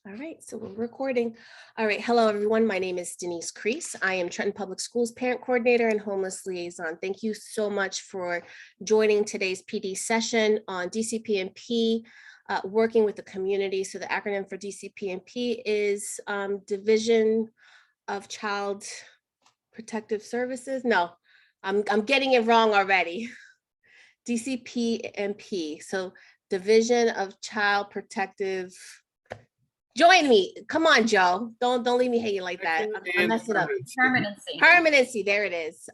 All right, so we're recording. All right, hello everyone. My name is Denise Crease. I am Trenton Public Schools Parent Coordinator and Homeless Liaison. Thank you so much for joining today's PD session on DCPP, working with the community. So the acronym for DCPP is Division of Child Protective Services. No, I'm getting it wrong already. DCPP, so Division of Child Protective. Join me. Come on, Joe. Don't leave me hanging like that. I messed it up. Permanency. There it is.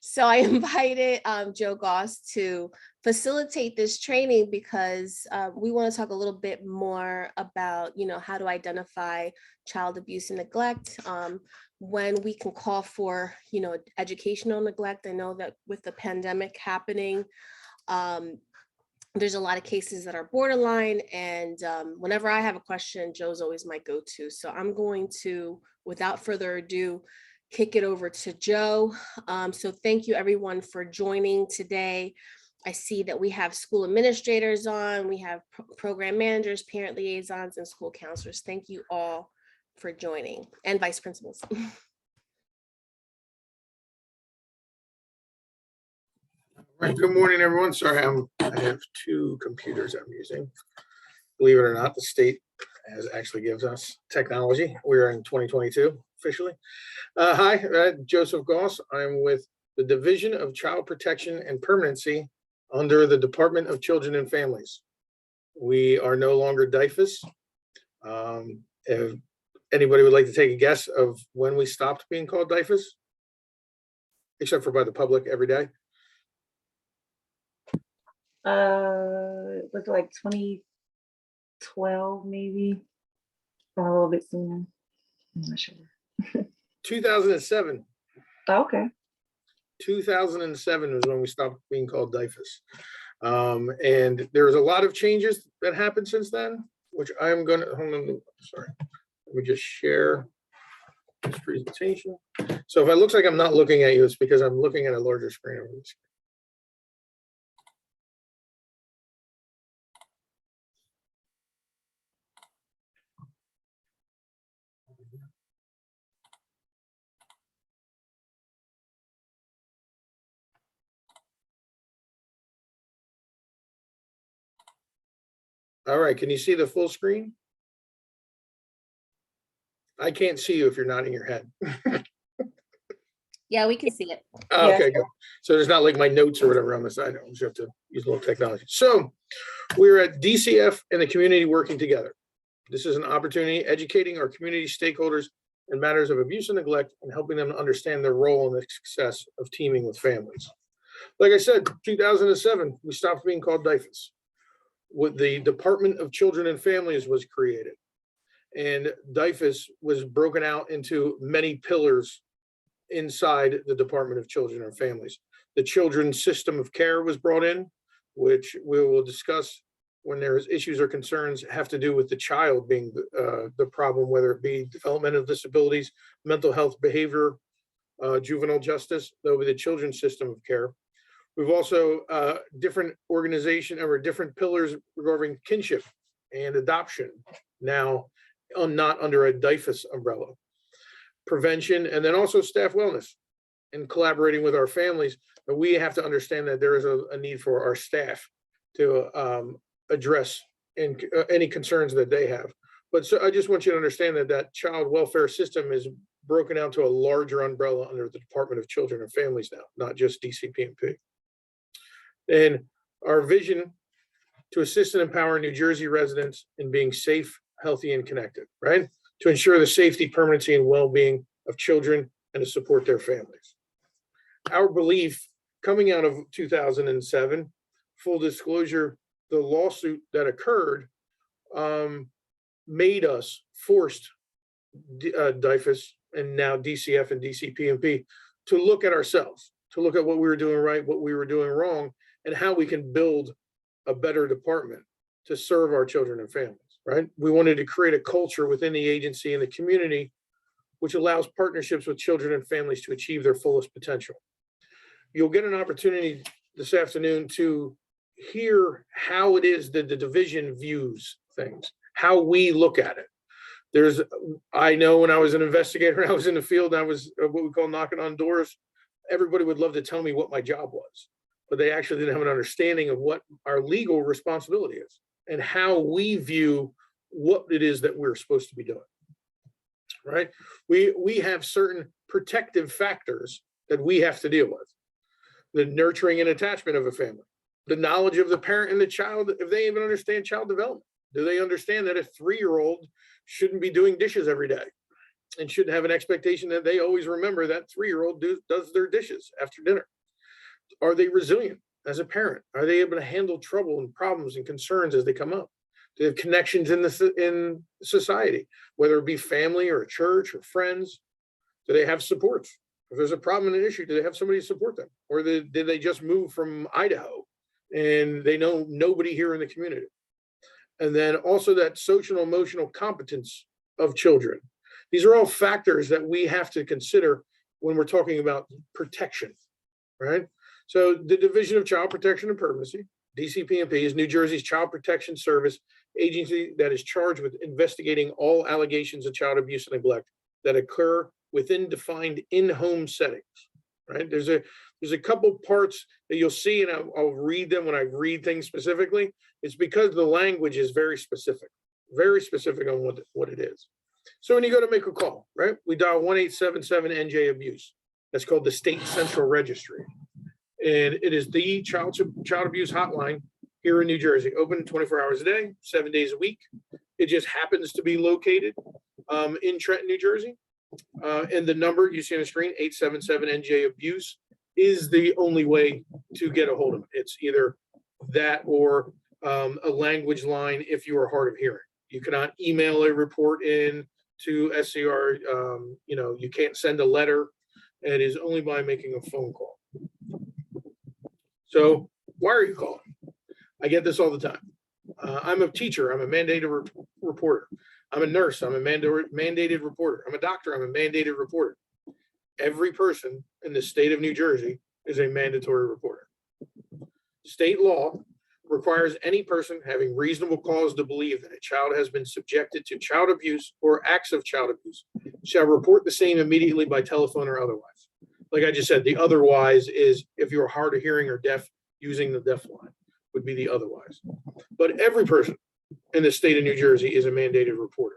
So I invited Joe Goss to facilitate this training because we want to talk a little bit more about, how to identify child abuse and neglect, when we can call for, educational neglect. I know that with the pandemic happening, there's a lot of cases that are borderline, and whenever I have a question, Joe's always my go-to. So I'm going to, without further ado, kick it over to Joe. So thank you everyone for joining today. I see that we have school administrators on, we have program managers, parent liaisons, and school counselors. Thank you all for joining, and vice principals. Right, good morning, everyone. Sorry, I have two computers I'm using. Believe it or not, the state actually gives us technology. We're in 2022 officially. Hi, Joseph Goss. I'm with the Division of Child Protection and Permanency under the Department of Children and Families. We are no longer DIFUS. If anybody would like to take a guess of when we stopped being called DIFUS, except for by the public every day. It was like 2012, maybe, or a little bit sooner. I'm not sure. 2007. Oh, okay. 2007 was when we stopped being called DIFUS. And there's a lot of changes that happened since then, which I'm going to, hold on, sorry. Let me just share this presentation. So if it looks like I'm not looking at you, it's because I'm looking at a larger screen over this. All right, can you see the full screen? I can't see you if you're nodding your head. Yeah, we can see it. Oh, okay, good. So there's not like my notes or whatever on the side. I just have to use a little technology. So we're at DCF and the community working together. This is an opportunity educating our community stakeholders in matters of abuse and neglect and helping them to understand their role in the success of teaming with families. Like I said, 2007, we stopped being called DIFUS. With the Department of Children and Families was created, and DIFUS was broken out into many pillars inside the Department of Children and Families. The children's system of care was brought in, which we will discuss when there's issues or concerns have to do with the child being the problem, whether it be developmental disabilities, mental health, behavior, juvenile justice. That will be the children's system of care. We've also different organization or different pillars regarding kinship and adoption, now not under a DIFUS umbrella. Prevention, and then also staff wellness and collaborating with our families. But we have to understand that there is a need for our staff to address any concerns that they have. But so I just want you to understand that that child welfare system is broken out to a larger umbrella under the Department of Children and Families now, not just DCPP. And our vision to assist and empower New Jersey residents in being safe, healthy, and connected, right? To ensure the safety, permanency, and well-being of children and to support their families. Our belief coming out of 2007, full disclosure, the lawsuit that occurred made us forced DIFUS and now DCF and DCPP to look at ourselves, to look at what we were doing right, what we were doing wrong, and how we can build a better department to serve our children and families, right? We wanted to create a culture within the agency and the community which allows partnerships with children and families to achieve their fullest potential. You'll get an opportunity this afternoon to hear how it is that the division views things, how we look at it. I know when I was an investigator and I was in the field, I was what we call knocking on doors. Everybody would love to tell me what my job was, but they actually didn't have an understanding of what our legal responsibility is and how we view what it is that we're supposed to be doing, right? We have certain protective factors that we have to deal with. The nurturing and attachment of a family, the knowledge of the parent and the child, if they even understand child development. Do they understand that a 3-year-old shouldn't be doing dishes every day and shouldn't have an expectation that they always remember that 3-year-old does their dishes after dinner? Are they resilient as a parent? Are they able to handle trouble and problems and concerns as they come up? Do they have connections in society, whether it be family or a church or friends? Do they have supports? If there's a problem and an issue, do they have somebody to support them? Or did they just move from Idaho and they know nobody here in the community? And then also that social and emotional competence of children. These are all factors that we have to consider when we're talking about protection, right? So the Division of Child Protection and Permanency, DCPP, is New Jersey's child protection service agency that is charged with investigating all allegations of child abuse and neglect that occur within defined in-home settings, right? There's a couple parts that you'll see, and I'll read them when I read things specifically. It's because the language is very specific on what it is. So when you go to make a call, right, we dial 1-877-NJ abuse. That's called the State Central Registry. And it is the child abuse hotline here in New Jersey, open 24 hours a day, 7 days a week. It just happens to be located in Trenton, New Jersey. And the number you see on the screen, 877-NJ abuse, is the only way to get a hold of it. It's either that or a language line if you are hard of hearing. You cannot email a report in to SCR. You can't send a letter. It is only by making a phone call. So why are you calling? I get this all the time. I'm a teacher. I'm a mandated reporter. I'm a nurse. I'm a mandated reporter. I'm a doctor. I'm a mandated reporter. Every person in the state of New Jersey is a mandatory reporter. State law requires any person having reasonable cause to believe that a child has been subjected to child abuse or acts of child abuse shall report the same immediately by telephone or otherwise. Like I just said, the otherwise is if you're hard of hearing or deaf, using the deaf line would be the otherwise. But every person in the state of New Jersey is a mandated reporter.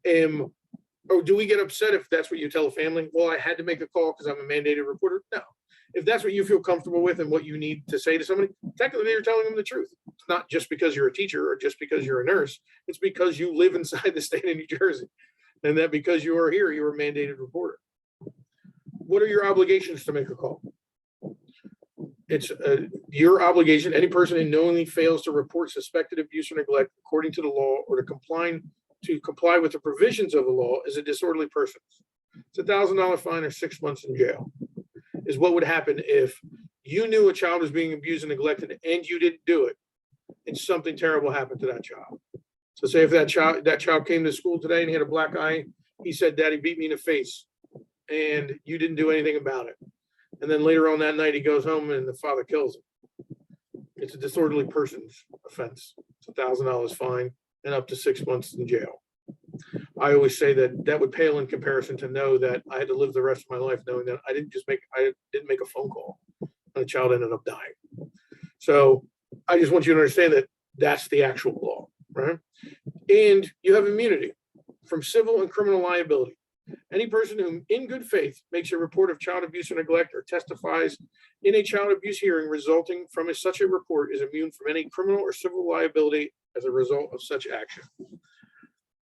Do we get upset if that's what you tell a family? Well, I had to make a call because I'm a mandated reporter. No. If that's what you feel comfortable with and what you need to say to somebody, technically you're telling them the truth. It's not just because you're a teacher or just because you're a nurse. It's because you live inside the state of New Jersey. And that because you are here, you're a mandated reporter. What are your obligations to make a call? It's your obligation. Any person who knowingly fails to report suspected abuse or neglect according to the law or to comply with the provisions of the law is a disorderly person. It's a $1,000 fine or 6 months in jail. Is what would happen if you knew a child was being abused and neglected and you didn't do it, and something terrible happened to that child. So say if that child came to school today and he had a black eye, he said, "Daddy beat me in the face," and you didn't do anything about it. And then later on that night, he goes home and the father kills him. It's a disorderly person's offense. It's a $1,000 fine and up to 6 months in jail. I always say that would pale in comparison to know that I had to live the rest of my life knowing that I didn't make a phone call and the child ended up dying. So I just want you to understand that that's the actual law, right? And you have immunity from civil and criminal liability. Any person who in good faith makes a report of child abuse or neglect or testifies in a child abuse hearing resulting from such a report is immune from any criminal or civil liability as a result of such action.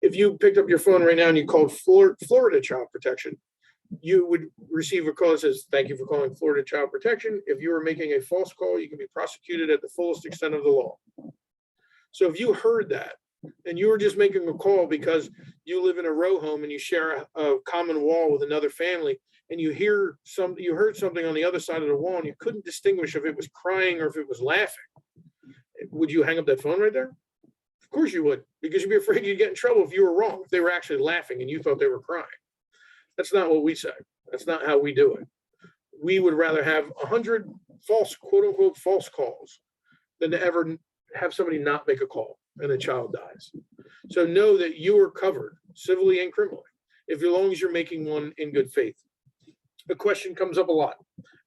If you picked up your phone right now and you called Florida Child Protection, you would receive a call that says, "Thank you for calling Florida Child Protection. If you are making a false call, you can be prosecuted at the fullest extent of the law." So if you heard that and you were just making a call because you live in a row home and you share a common wall with another family, and you heard something on the other side of the wall and you couldn't distinguish if it was crying or if it was laughing, would you hang up that phone right there? Of course you would, because you'd be afraid you'd get in trouble if you were wrong, if they were actually laughing and you thought they were crying. That's not what we say. That's not how we do it. We would rather have 100 false, quote unquote, false calls than to ever have somebody not make a call and a child dies. So know that you are covered civilly and criminally, if as long as you're making one in good faith. The question comes up a lot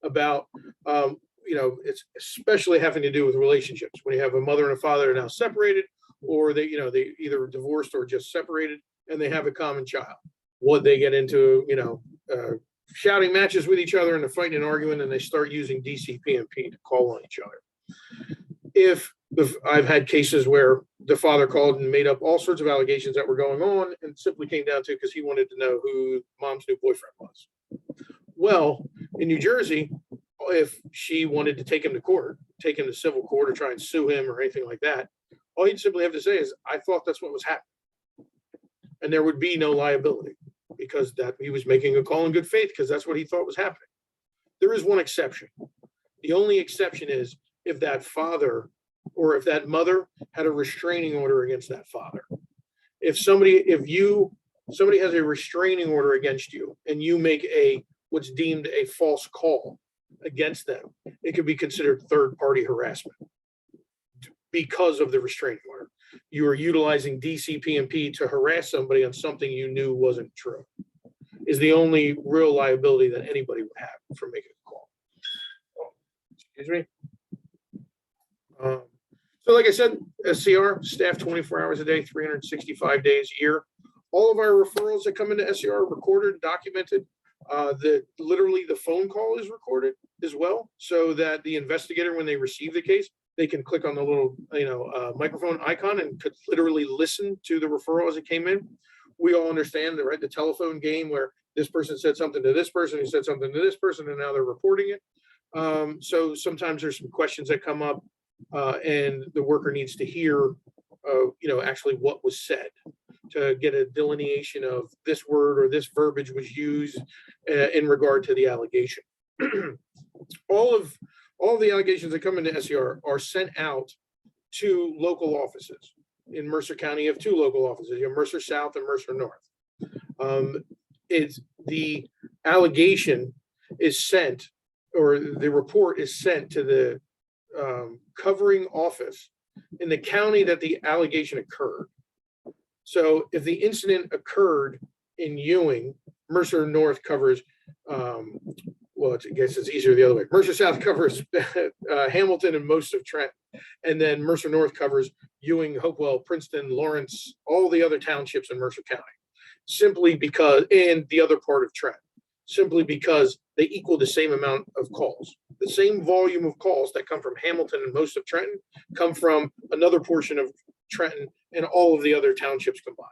about, it's especially having to do with relationships. When you have a mother and a father that are now separated, or they either divorced or just separated, and they have a common child. What they get into, shouting matches with each other and they're fighting and arguing, and they start using DCPP to call on each other. I've had cases where the father called and made up all sorts of allegations that were going on, and simply came down to because he wanted to know who mom's new boyfriend was. Well, in New Jersey, if she wanted to take him to court, take him to civil court, or try and sue him or anything like that, all you'd simply have to say is, I thought that's what was happening. And there would be no liability, because that he was making a call in good faith, because that's what he thought was happening. There is one exception. The only exception is if that father or if that mother had a restraining order against that father. If somebody has a restraining order against you, and you make what's deemed a false call against them, it could be considered third-party harassment because of the restraining order. You are utilizing DCPP to harass somebody on something you knew wasn't true, is the only real liability that anybody would have for making a call. Excuse me. So like I said, SCR, staff 24 hours a day, 365 days a year. All of our referrals that come into SCR are recorded, documented. Literally the phone call is recorded as well, so that the investigator, when they receive the case, they can click on the little, microphone icon and could literally listen to the referral as it came in. We all understand that, right? The telephone game where this person said something to this person, who said something to this person, and now they're reporting it. So sometimes there's some questions that come up, and the worker needs to hear, actually what was said, to get a delineation of this word or this verbiage was used in regard to the allegation. All of the allegations that come into SCR are sent out to local offices. In Mercer County, you have two local offices. You have Mercer South and Mercer North. The allegation is sent, or the report is sent to the covering office in the county that the allegation occurred. So if the incident occurred in Ewing, Mercer North covers, I guess it's easier the other way. Mercer South covers Hamilton and most of Trent, and then Mercer North covers Ewing, Hopewell, Princeton, Lawrence, all the other townships in Mercer County, simply because, and the other part of Trent, simply because they equal the same amount of calls. The same volume of calls that come from Hamilton and most of Trenton come from another portion of Trenton and all of the other townships combined.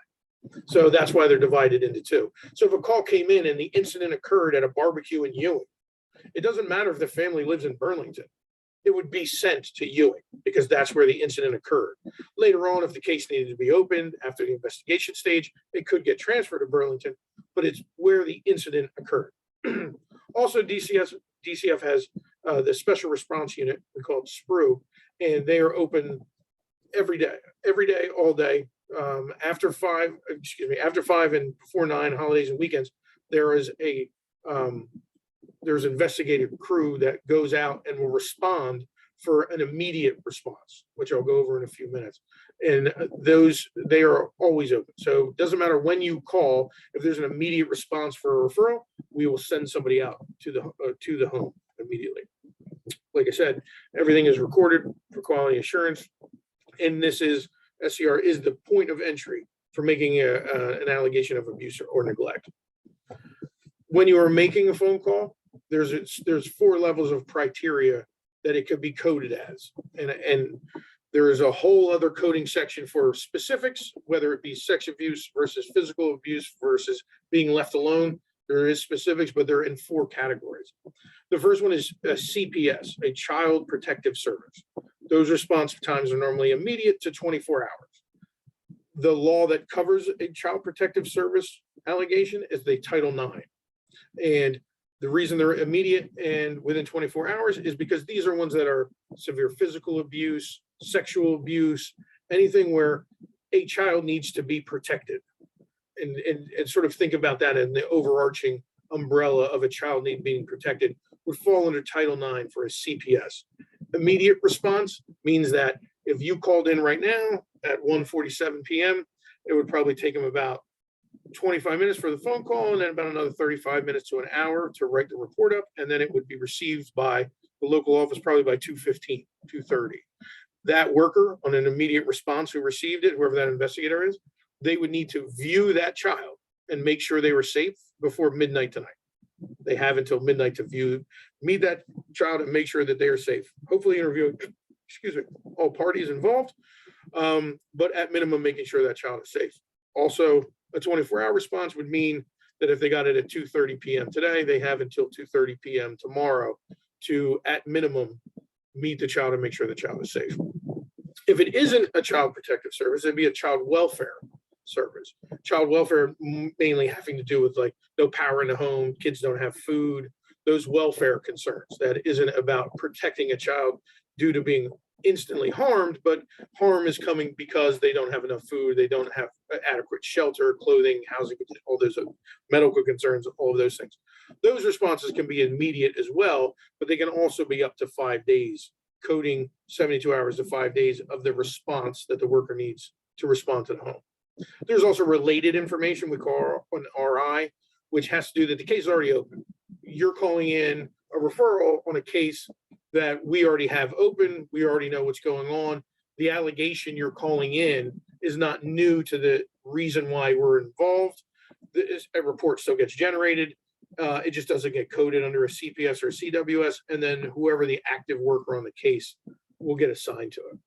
So that's why they're divided into two. So if a call came in and the incident occurred at a barbecue in Ewing, it doesn't matter if the family lives in Burlington. It would be sent to Ewing because that's where the incident occurred. Later on, if the case needed to be opened after the investigation stage, it could get transferred to Burlington, but it's where the incident occurred. Also, DCF has the special response unit, we call it SPRU, and they are open every day, all day. After 5 and before 9, holidays and weekends, there's investigative crew that goes out and will respond for an immediate response, which I'll go over in a few minutes. And they are always open. So it doesn't matter when you call, if there's an immediate response for a referral, we will send somebody out to the home immediately. Like I said, everything is recorded for quality assurance. And SCR is the point of entry for making an allegation of abuse or neglect. When you are making a phone call, there's 4 levels of criteria that it could be coded as. And there is a whole other coding section for specifics, whether it be sex abuse versus physical abuse versus being left alone. There is specifics, but they're in 4 categories. The first one is a CPS, a Child Protective Service. Those response times are normally immediate to 24 hours. The law that covers a Child Protective Service allegation is the Title IX. And the reason they're immediate and within 24 hours is because these are ones that are severe physical abuse, sexual abuse, anything where a child needs to be protected. And sort of think about that in the overarching umbrella of a child being protected would fall under Title IX for a CPS. Immediate response means that if you called in right now at 1:47 p.m. It would probably take them about 25 minutes for the phone call, and then about another 35 minutes to an hour to write the report up, and then it would be received by the local office probably by 2:15, 2:30. That worker on an immediate response who received it, whoever that investigator is, they would need to view that child and make sure they were safe before midnight tonight. They have until midnight to meet that child and make sure that they are safe. Hopefully interviewing, all parties involved, but at minimum, making sure that child is safe. Also, a 24-hour response would mean that if they got it at 2:30 p.m. today, they have until 2:30 p.m. tomorrow to, at minimum, meet the child and make sure the child is safe. If it isn't a child protective service, it'd be a child welfare service. Child welfare mainly having to do with like no power in the home, kids don't have food, those welfare concerns. That isn't about protecting a child due to being instantly harmed, but harm is coming because they don't have enough food, they don't have adequate shelter, clothing, housing, all those medical concerns, all of those things. Those responses can be immediate as well, but they can also be up to 5 days, coding 72 hours to 5 days of the response that the worker needs to respond to the home. There's also related information we call an RI, which has to do that the case is already open. You're calling in a referral on a case that we already have open. We already know what's going on. The allegation you're calling in is not new to the reason why we're involved. A report still gets generated. It just doesn't get coded under a CPS or a CWS, and then whoever the active worker on the case will get assigned to it.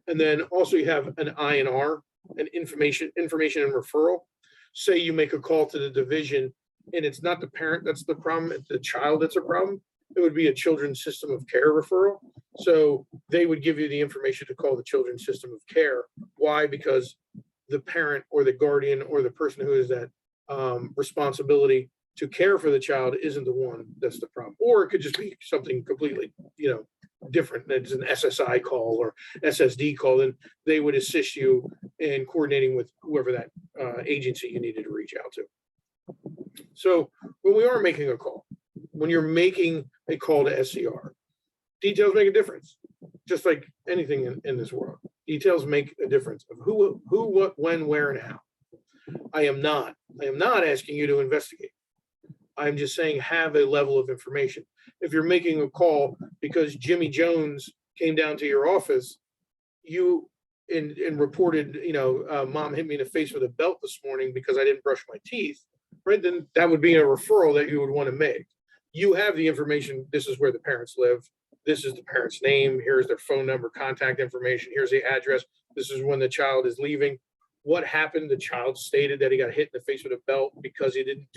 And then also you have an INR, an information and referral. Say you make a call to the division and it's not the parent that's the problem, it's the child that's a problem. It would be a children's system of care referral. So they would give you the information to call the children's system of care. Why? Because the parent or the guardian or the person who has that responsibility to care for the child isn't the one that's the problem. Or it could just be something completely, different. It's an SSI call or SSD call, and they would assist you in coordinating with whoever that agency you needed to reach out to. So when we are making a call, when you're making a call to SCR, details make a difference, just like anything in this world. Details make a difference of who, what, when, where, and how. I am not asking you to investigate. I'm just saying have a level of information. If you're making a call because Jimmy Jones came down to your office, you and reported, mom hit me in the face with a belt this morning because I didn't brush my teeth, right? Then that would be a referral that you would want to make. You have the information. This is where the parents live. This is the parent's name. Here's their phone number, contact information. Here's the address. This is when the child is leaving. What happened? The child stated that he got hit in the face with a belt because he didn't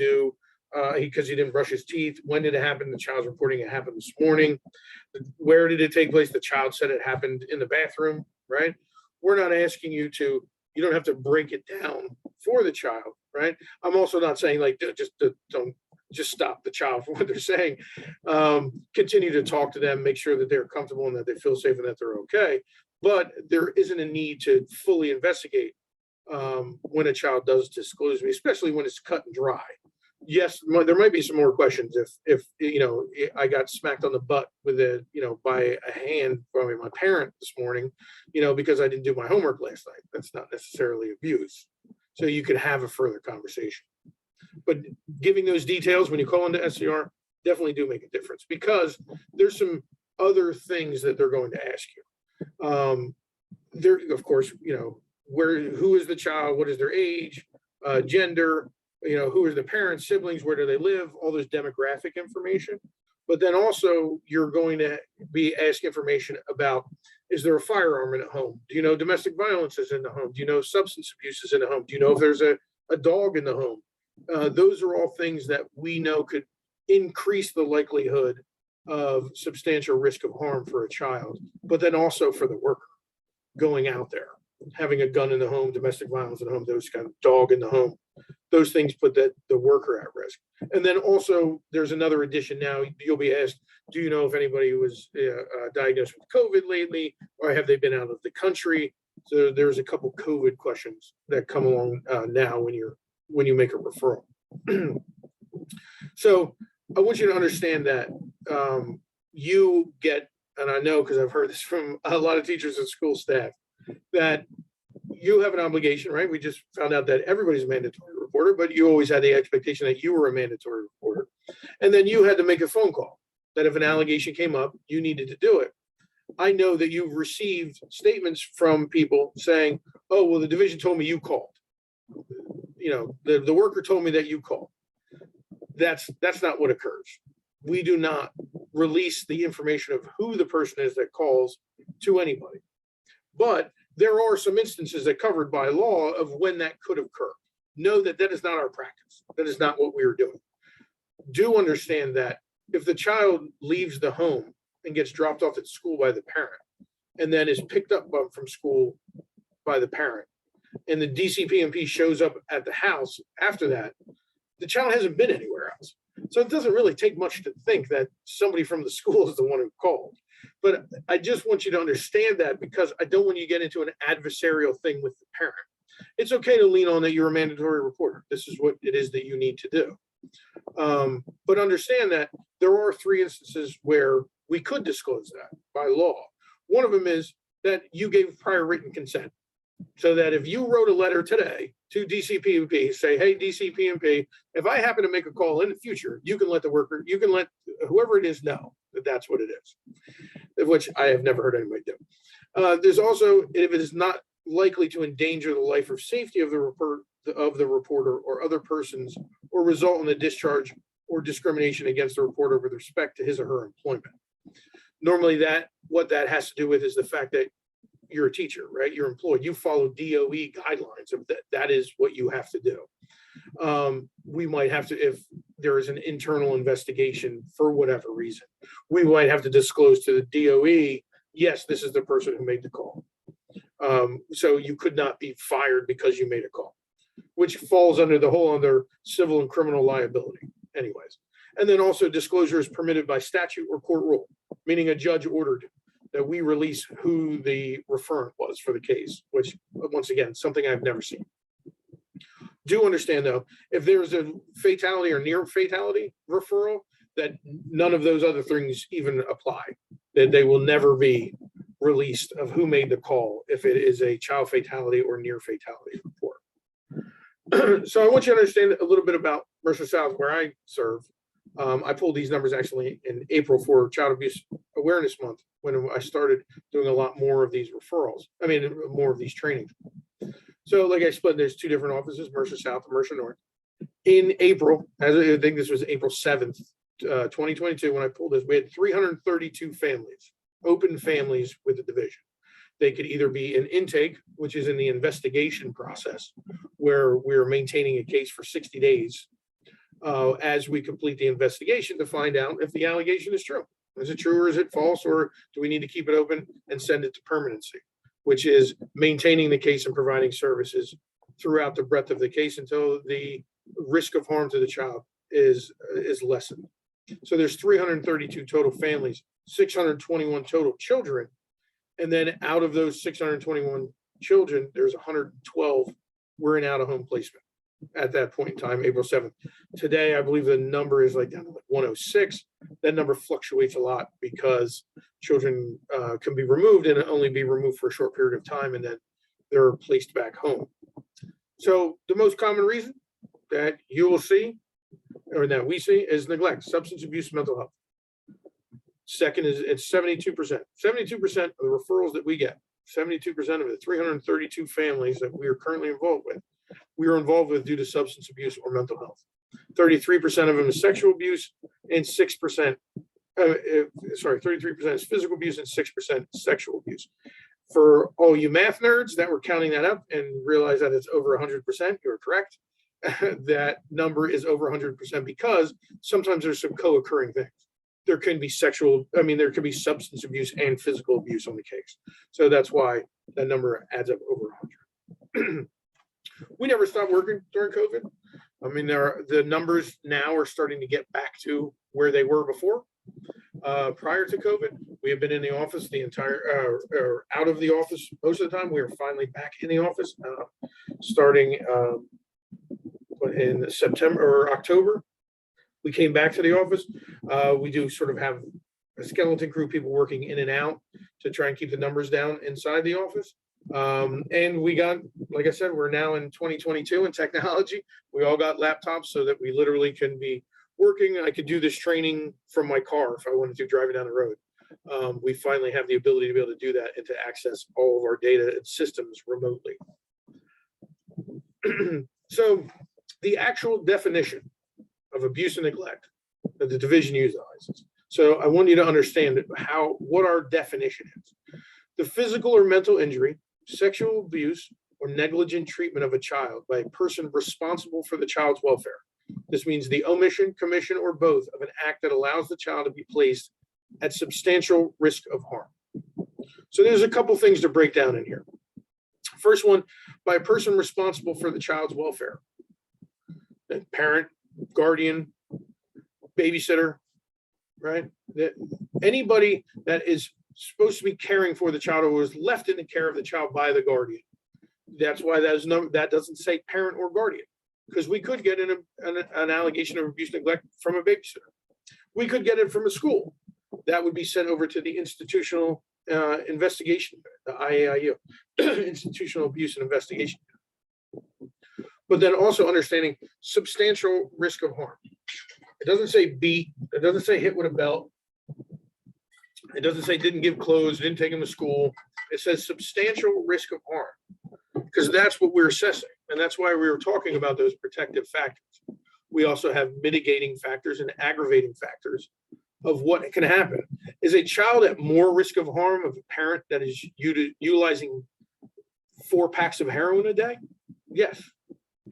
brush his teeth. When did it happen? The child's reporting it happened this morning. Where did it take place? The child said it happened in the bathroom, right? We're not asking you you don't have to break it down for the child, right? I'm also not saying don't stop the child for what they're saying. Continue to talk to them, make sure that they're comfortable and that they feel safe and that they're okay. But there isn't a need to fully investigate when a child does disclose me, especially when it's cut and dry. Yes, there might be some more questions if I got smacked on the butt with by a hand from my parent this morning, because I didn't do my homework last night. That's not necessarily abuse. So you could have a further conversation. But giving those details when you call into SCR definitely do make a difference, because there's some other things that they're going to ask you. There, of course, who is the child, what is their age, gender, who are the parents, siblings, where do they live, all those demographic information. But then also you're going to be asked information about, is there a firearm in the home? Do you know domestic violence is in the home? Do you know substance abuse is in the home? Do you know if there's a dog in the home? Those are all things that we know could increase the likelihood of substantial risk of harm for a child, but then also for the worker going out there, having a gun in the home, domestic violence in the home, those kind of dog in the home. Those things put the worker at risk. And then also there's another addition now. You'll be asked, do you know if anybody was diagnosed with COVID lately, or have they been out of the country? So there's a couple COVID questions that come along now when you make a referral. So I want you to understand that you get, and I know because I've heard this from a lot of teachers and school staff, that you have an obligation, right? We just found out that everybody's a mandatory reporter, but you always had the expectation that you were a mandatory reporter. And then you had to make a phone call that if an allegation came up, you needed to do it. I know that you've received statements from people saying, oh, well, the division told me you called. You know, the worker told me that you called. That's not what occurs. We do not release the information of who the person is that calls to anybody. But there are some instances that covered by law of when that could occur. Know that that is not our practice. That is not what we are doing. Do understand that if the child leaves the home and gets dropped off at school by the parent and then is picked up from school by the parent and the DCPP shows up at the house after that, the child hasn't been anywhere else. So it doesn't really take much to think that somebody from the school is the one who called. But I just want you to understand that, because I don't want you to get into an adversarial thing with the parent. It's okay to lean on that you're a mandatory reporter. This is what it is that you need to do. But understand that there are 3 instances where we could disclose that by law. One of them is that you gave prior written consent. So that if you wrote a letter today to DCPP, say, hey, DCPP, if I happen to make a call in the future, you can let the worker, you can let whoever it is know that that's what it is, which I have never heard anybody do. There's also, if it is not likely to endanger the life or safety of the reporter or other persons, or result in a discharge or discrimination against the reporter with respect to his or her employment. Normally what that has to do with is the fact that you're a teacher, right? You're employed. You follow DOE guidelines. That is what you have to do. We might have to, if there is an internal investigation for whatever reason, we might have to disclose to the DOE, yes, this is the person who made the call. So you could not be fired because you made a call, which falls under the whole other civil and criminal liability anyways. And then also disclosure is permitted by statute or court rule, meaning a judge ordered that we release who the referent was for the case, which once again, something I've never seen. Do understand though, if there's a fatality or near fatality referral, that none of those other things even apply, that they will never be released of who made the call if it is a child fatality or near fatality report. So I want you to understand a little bit about Mercer South, where I serve. I pulled these numbers actually in April for Child Abuse Awareness Month, when I started doing a lot more of these referrals. I mean, more of these trainings. So like I explained, there's 2 different offices, Mercer South and Mercer North. In April, I think this was April 7th, 2022, when I pulled this, we had 332 families, open families with the division. They could either be an intake, which is in the investigation process, where we're maintaining a case for 60 days as we complete the investigation to find out if the allegation is true. Is it true or is it false, or do we need to keep it open and send it to permanency, which is maintaining the case and providing services throughout the breadth of the case until the risk of harm to the child is lessened. So there's 332 total families, 621 total children. And then out of those 621 children, there's 112 were in out-of-home placement at that point in time, April 7th. Today, I believe the number is like down to like 106. That number fluctuates a lot because children can be removed and only be removed for a short period of time, and then they're placed back home. So the most common reason that you will see, or that we see, is neglect, substance abuse, mental health. Second is it's 72%. 72% of the referrals that we get, 72% of the 332 families that we are currently involved with, we are involved with due to substance abuse or mental health. 33% of them is sexual abuse, and 6%, 33% is physical abuse, and 6% sexual abuse. For all you math nerds that were counting that up and realize that it's over 100%, you're correct. That number is over 100% because sometimes there's some co-occurring things. There can be there could be substance abuse and physical abuse on the case. So that's why that number adds up over 100. We never stopped working during COVID. I mean, the numbers now are starting to get back to where they were before. Prior to COVID, we have been in the office the entire, or out of the office most of the time. We are finally back in the office, starting in September or October. We came back to the office. We do sort of have a skeleton crew, people working in and out to try and keep the numbers down inside the office. And we got, like I said, we're now in 2022 in technology. We all got laptops so that we literally can be working. I could do this training from my car if I wanted to, driving down the road. We finally have the ability to be able to do that and to access all of our data and systems remotely. So the actual definition of abuse and neglect that the division utilizes. So I want you to understand what our definition is. The physical or mental injury, sexual abuse, or negligent treatment of a child by a person responsible for the child's welfare. This means the omission, commission, or both of an act that allows the child to be placed at substantial risk of harm. So there's a couple things to break down in here. First one, by a person responsible for the child's welfare. A parent, guardian, babysitter, right? Anybody that is supposed to be caring for the child or was left in the care of the child by the guardian. That's why that doesn't say parent or guardian, because we could get an allegation of abuse and neglect from a babysitter. We could get it from a school. That would be sent over to the institutional investigation, the IAIU, Institutional Abuse and Investigation. But then also understanding substantial risk of harm. It doesn't say beat. It doesn't say hit with a belt. It doesn't say didn't give clothes, didn't take him to school. It says substantial risk of harm, because that's what we're assessing. And that's why we were talking about those protective factors. We also have mitigating factors and aggravating factors of what can happen. Is a child at more risk of harm of a parent that is utilizing 4 packs of heroin a day? Yes,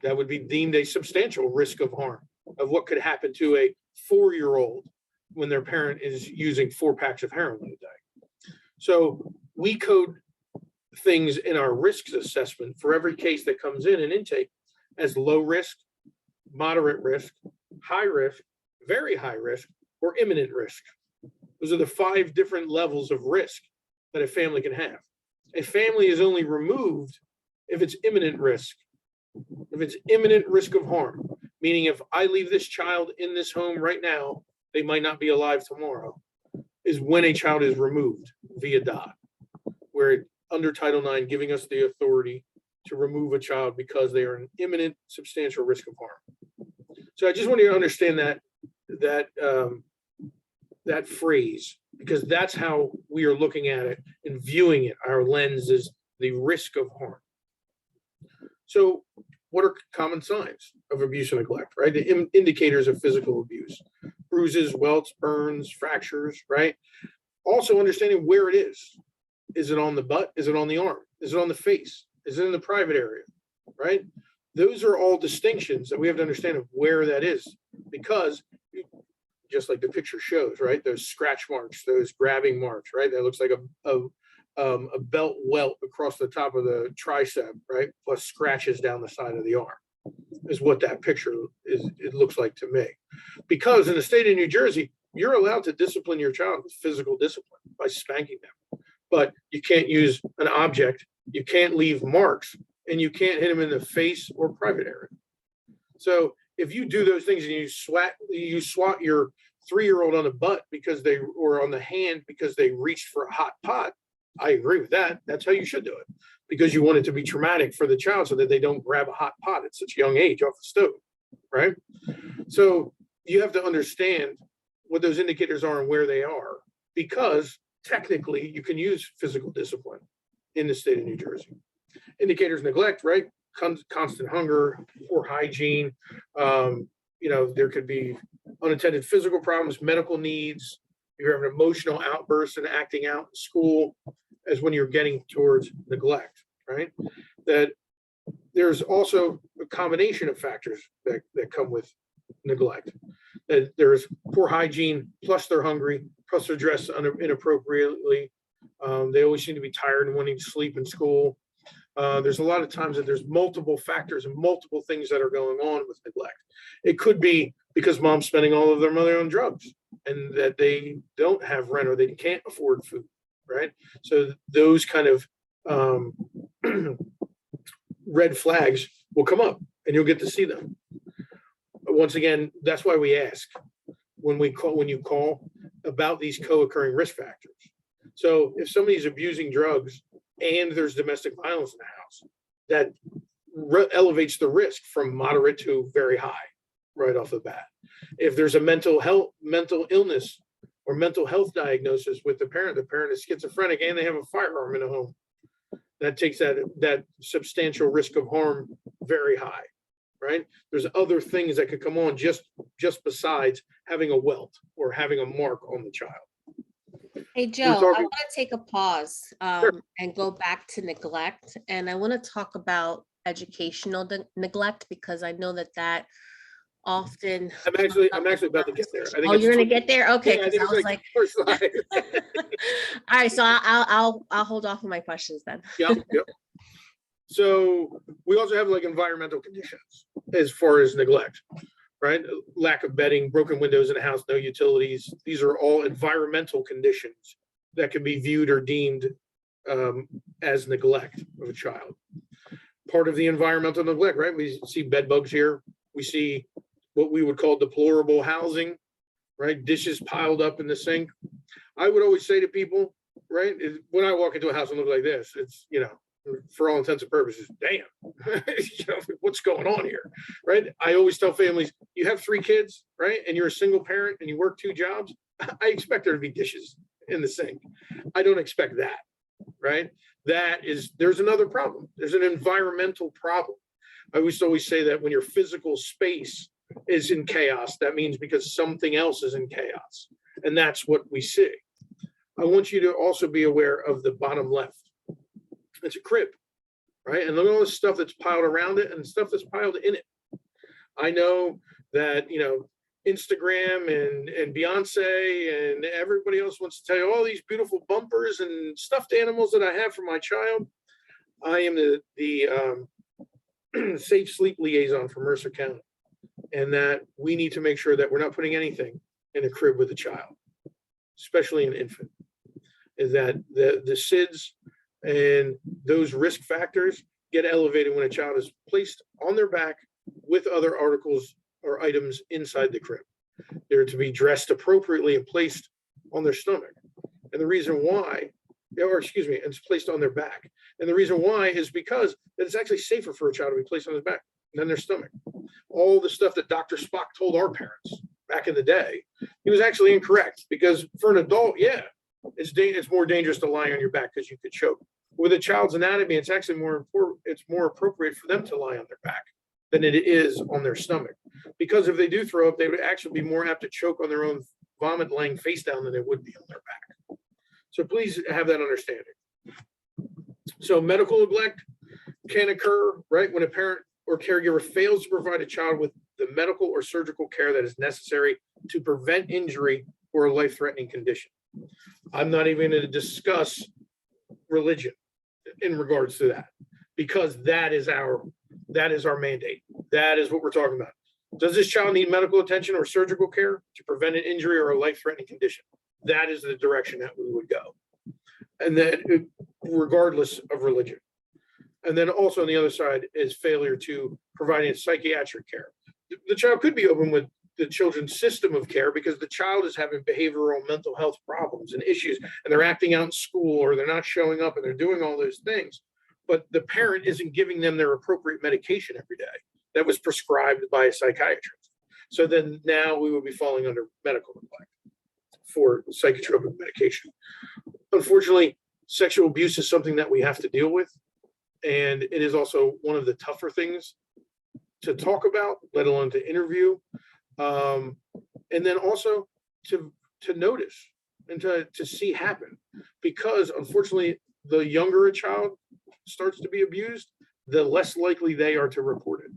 that would be deemed a substantial risk of harm of what could happen to a 4-year-old when their parent is using 4 packs of heroin a day. So we code things in our risks assessment for every case that comes in an intake as low risk, moderate risk, high risk, very high risk, or imminent risk. Those are the 5 different levels of risk that a family can have. A family is only removed if it's imminent risk. If it's imminent risk of harm, meaning if I leave this child in this home right now, they might not be alive tomorrow, is when a child is removed via DOT, where under Title IX, giving us the authority to remove a child because they are an imminent substantial risk of harm. So I just want you to understand that phrase, because that's how we are looking at it and viewing it. Our lens is the risk of harm. So what are common signs of abuse and neglect, right? The indicators of physical abuse: bruises, welts, burns, fractures, right? Also understanding where it is. Is it on the butt? Is it on the arm? Is it on the face? Is it in the private area, right? Those are all distinctions that we have to understand of where that is, because just like the picture shows, right? Those scratch marks, those grabbing marks, right? That looks like a belt welt across the top of the tricep, right? Plus scratches down the side of the arm is what that picture is. It looks like to me, because in the state of New Jersey, you're allowed to discipline your child with physical discipline by spanking them, but you can't use an object, you can't leave marks, and you can't hit them in the face or private area. So if you do those things and you swat your 3-year-old on the butt or on the hand because they reached for a hot pot, I agree with that. That's how you should do it, because you want it to be traumatic for the child so that they don't grab a hot pot at such a young age off the stove, right? So you have to understand what those indicators are and where they are, because technically you can use physical discipline in the state of New Jersey. Indicators: neglect, right? Constant hunger, poor hygiene. There could be unattended physical problems, medical needs. You're having emotional outbursts and acting out in school, as when you're getting towards neglect, right? That there's also a combination of factors that come with neglect. That there's poor hygiene, plus they're hungry, plus they're dressed inappropriately. They always seem to be tired and wanting to sleep in school. There's a lot of times that there's multiple factors and multiple things that are going on with neglect. It could be because mom's spending all of their money on drugs and that they don't have rent or they can't afford food, right? So those kind of red flags will come up and you'll get to see them. But once again, that's why we ask when you call about these co-occurring risk factors. So if somebody's abusing drugs and there's domestic violence in the house, that elevates the risk from moderate to very high right off the bat. If there's a mental illness or mental health diagnosis with the parent is schizophrenic and they have a firearm in the home, that takes that substantial risk of harm very high, right? There's other things that could come on just besides having a welt or having a mark on the child. Hey, Joe, I want to take a pause and go back to neglect. And I want to talk about educational neglect, because I know that often. I'm actually about to get there. I think you're going to get there? Okay. Yeah, I was like first slide. All right. So I'll hold off on my questions then. Yep. So we also have like environmental conditions as far as neglect, right? Lack of bedding, broken windows in the house, no utilities. These are all environmental conditions that can be viewed or deemed as neglect of a child. Part of the environmental neglect, right? We see bed bugs here. We see what we would call deplorable housing, right? Dishes piled up in the sink. I would always say to people, right, when I walk into a house and look like this, it's, for all intents and purposes, damn, what's going on here, right? I always tell families, you have 3 kids, right? And you're a single parent and you work 2 jobs. I expect there to be dishes in the sink. I don't expect that, right? There's another problem. There's an environmental problem. I used to always say that when your physical space is in chaos, that means because something else is in chaos. And that's what we see. I want you to also be aware of the bottom left. It's a crib, right? And look at all the stuff that's piled around it and stuff that's piled in it. I know that, Instagram and Beyonce and everybody else wants to tell you all these beautiful bumpers and stuffed animals that I have for my child. I am the safe sleep liaison for Mercer County, and that we need to make sure that we're not putting anything in a crib with a child, especially an infant. Is that the SIDS and those risk factors get elevated when a child is placed on their back with other articles or items inside the crib. They're to be dressed appropriately and placed on their stomach. And the reason why, it's placed on their back. And the reason why is because it's actually safer for a child to be placed on his back than their stomach. All the stuff that Dr. Spock told our parents back in the day, he was actually incorrect, because for an adult, it's more dangerous to lie on your back because you could choke. With a child's anatomy, it's actually more appropriate for them to lie on their back than it is on their stomach. Because if they do throw up, they would actually be more apt to choke on their own vomit laying face down than they would be on their back. So please have that understanding. So medical neglect can occur, right, when a parent or caregiver fails to provide a child with the medical or surgical care that is necessary to prevent injury or a life-threatening condition. I'm not even going to discuss religion in regards to that, because that is our mandate. That is what we're talking about. Does this child need medical attention or surgical care to prevent an injury or a life-threatening condition? That is the direction that we would go. And then regardless of religion. And then also on the other side is failure to providing psychiatric care. The child could be open with the children's system of care because the child is having behavioral mental health problems and issues, and they're acting out in school, or they're not showing up, and they're doing all those things. But the parent isn't giving them their appropriate medication every day that was prescribed by a psychiatrist. So then now we would be falling under medical neglect for psychotropic medication. Unfortunately, sexual abuse is something that we have to deal with. And it is also one of the tougher things to talk about, let alone to interview. And then also to notice and to see happen. Because unfortunately, the younger a child starts to be abused, the less likely they are to report it.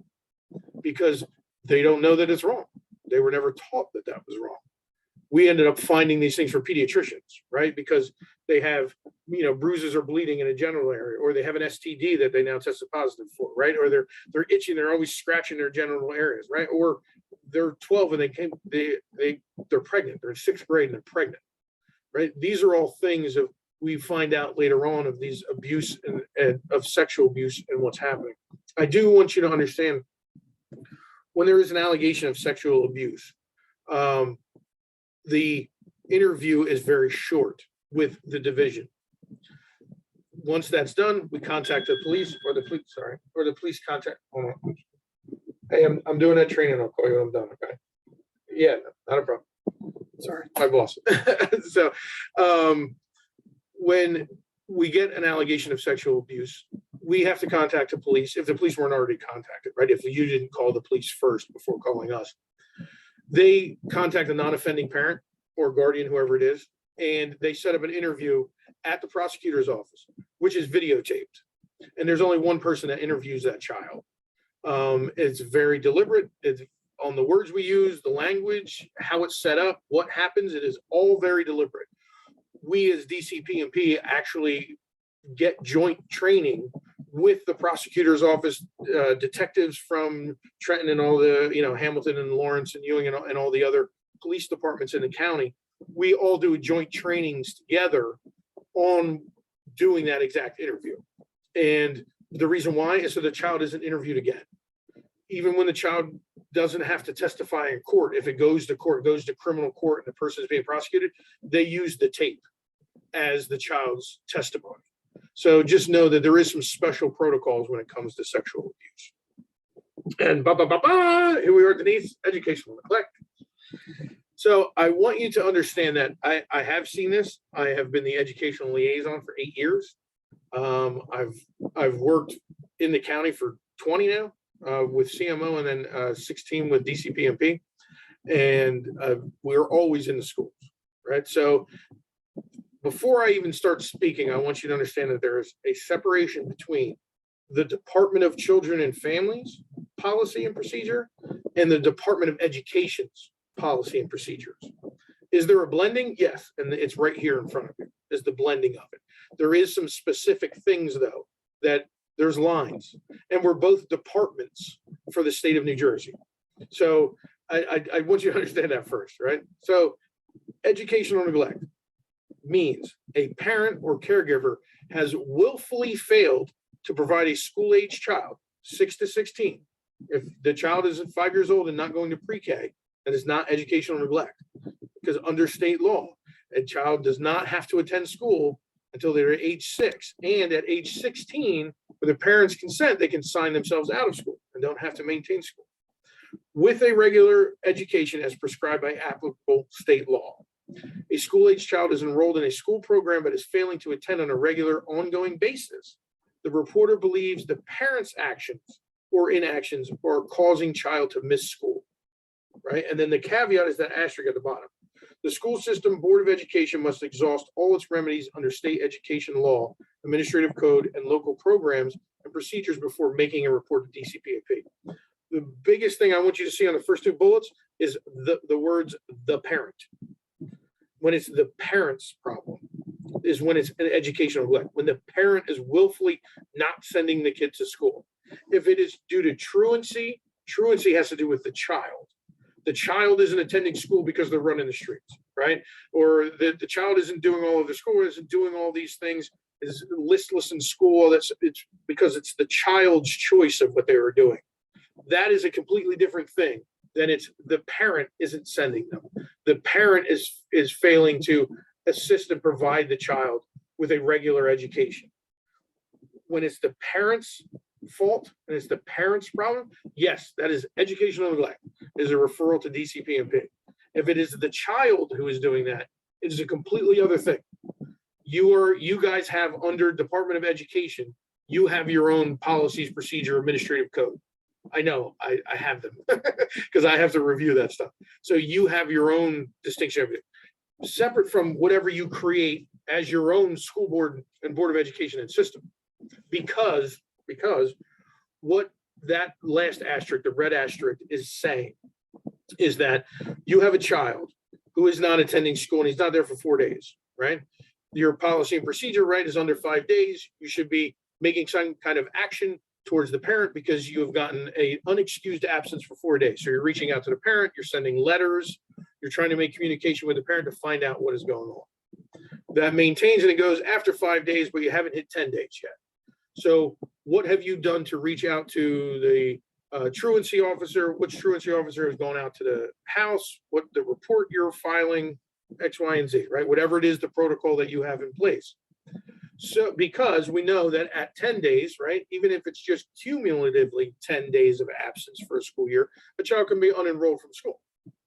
Because they don't know that it's wrong. They were never taught that that was wrong. We ended up finding these things for pediatricians, right? Because they have, bruises or bleeding in a genital area, or they have an STD that they now tested positive for, right? Or they're itching, they're always scratching their genital areas, right? Or they're 12 and they're pregnant, they're in 6th grade and they're pregnant, right? These are all things of we find out later on of these abuse and of sexual abuse and what's happening. I do want you to understand, when there is an allegation of sexual abuse, the interview is very short with the division. Once that's done, we contact the police or the police contact. Hold on. Hey, I'm doing that training. I'll call you when I'm done. Okay. Yeah, not a problem. Sorry, my boss. So, when we get an allegation of sexual abuse, we have to contact the police if the police weren't already contacted, right? If you didn't call the police first before calling us, they contact a non-offending parent or guardian, whoever it is, and they set up an interview at the prosecutor's office, which is videotaped. And there's only one person that interviews that child. It's very deliberate. It's on the words we use, the language, how it's set up, what happens. It is all very deliberate. We as DCPP actually get joint training with the prosecutor's office, detectives from Trenton and all the, Hamilton and Lawrence and Ewing and all the other police departments in the county. We all do joint trainings together on doing that exact interview. And the reason why is so the child isn't interviewed again. Even when the child doesn't have to testify in court, if it goes to court, goes to criminal court and the person is being prosecuted, they use the tape as the child's testimony. So just know that there is some special protocols when it comes to sexual abuse. And here we are, Denise, educational neglect. So I want you to understand that I have seen this. I have been the educational liaison for 8 years. I've worked in the county for 20 now with CMO, and then 16 with DCPP. And we're always in the schools, right? So before I even start speaking, I want you to understand that there is a separation between the Department of Children and Families policy and procedure and the Department of Education's policy and procedures. Is there a blending? Yes, and it's right here in front of you, is the blending of it. There is some specific things, though, that there's lines, and we're both departments for the state of New Jersey. So I want you to understand that first, right? So educational neglect means a parent or caregiver has willfully failed to provide a school-age child, 6 to 16. If the child is 5 years old and not going to pre-K, that is not educational neglect, because under state law, a child does not have to attend school until they're age 6. And at age 16, with a parent's consent, they can sign themselves out of school and don't have to maintain school with a regular education as prescribed by applicable state law. A school-age child is enrolled in a school program but is failing to attend on a regular, ongoing basis. The reporter believes the parent's actions or inactions are causing child to miss school, right? And then the caveat is that asterisk at the bottom. The school system board of education must exhaust all its remedies under state education law, administrative code, and local programs and procedures before making a report to DCPP. The biggest thing I want you to see on the first 2 bullets is the words "the parent." When it's the parent's problem is when it's an educational neglect, when the parent is willfully not sending the kid to school. If it is due to truancy, truancy has to do with the child. The child isn't attending school because they're running the streets, right? Or the child isn't doing all of the school, isn't doing all these things, is listless in school. It's because it's the child's choice of what they were doing. That is a completely different thing than it's the parent isn't sending them. The parent is failing to assist and provide the child with a regular education. When it's the parent's fault and it's the parent's problem, yes, that is educational neglect, is a referral to DCPP. If it is the child who is doing that, it is a completely other thing. You guys have under Department of Education, you have your own policies, procedure, administrative code. I know I have them because I have to review that stuff. So you have your own distinction of it, separate from whatever you create as your own school board and board of education and system. Because what that last asterisk, the red asterisk, is saying is that you have a child who is not attending school and he's not there for 4 days, right? Your policy and procedure, right, is under 5 days. You should be making some kind of action towards the parent because you have gotten an unexcused absence for 4 days. So you're reaching out to the parent, you're sending letters, you're trying to make communication with the parent to find out what is going on. That maintains and it goes after 5 days, but you haven't hit 10 days yet. So what have you done to reach out to the truancy officer? Which truancy officer has gone out to the house? What the report you're filing, X, Y, and Z, right? Whatever it is, the protocol that you have in place. So because we know that at 10 days, right, even if it's just cumulatively 10 days of absence for a school year, a child can be unenrolled from school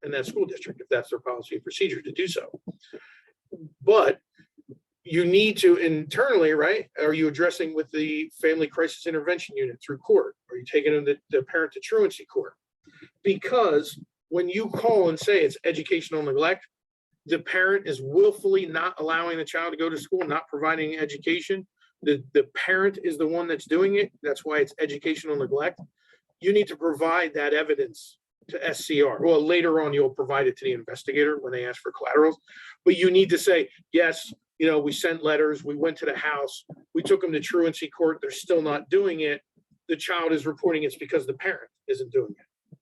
in that school district if that's their policy and procedure to do so. But you need to internally, right? Are you addressing with the Family Crisis Intervention Unit through court? Are you taking them to the parent to truancy court? Because when you call and say it's educational neglect, the parent is willfully not allowing the child to go to school, not providing education. The parent is the one that's doing it. That's why it's educational neglect. You need to provide that evidence to SCR. Well, later on, you'll provide it to the investigator when they ask for collaterals. But you need to say, yes, you know, we sent letters, we went to the house, we took them to truancy court, they're still not doing it. The child is reporting it's because the parent isn't doing it.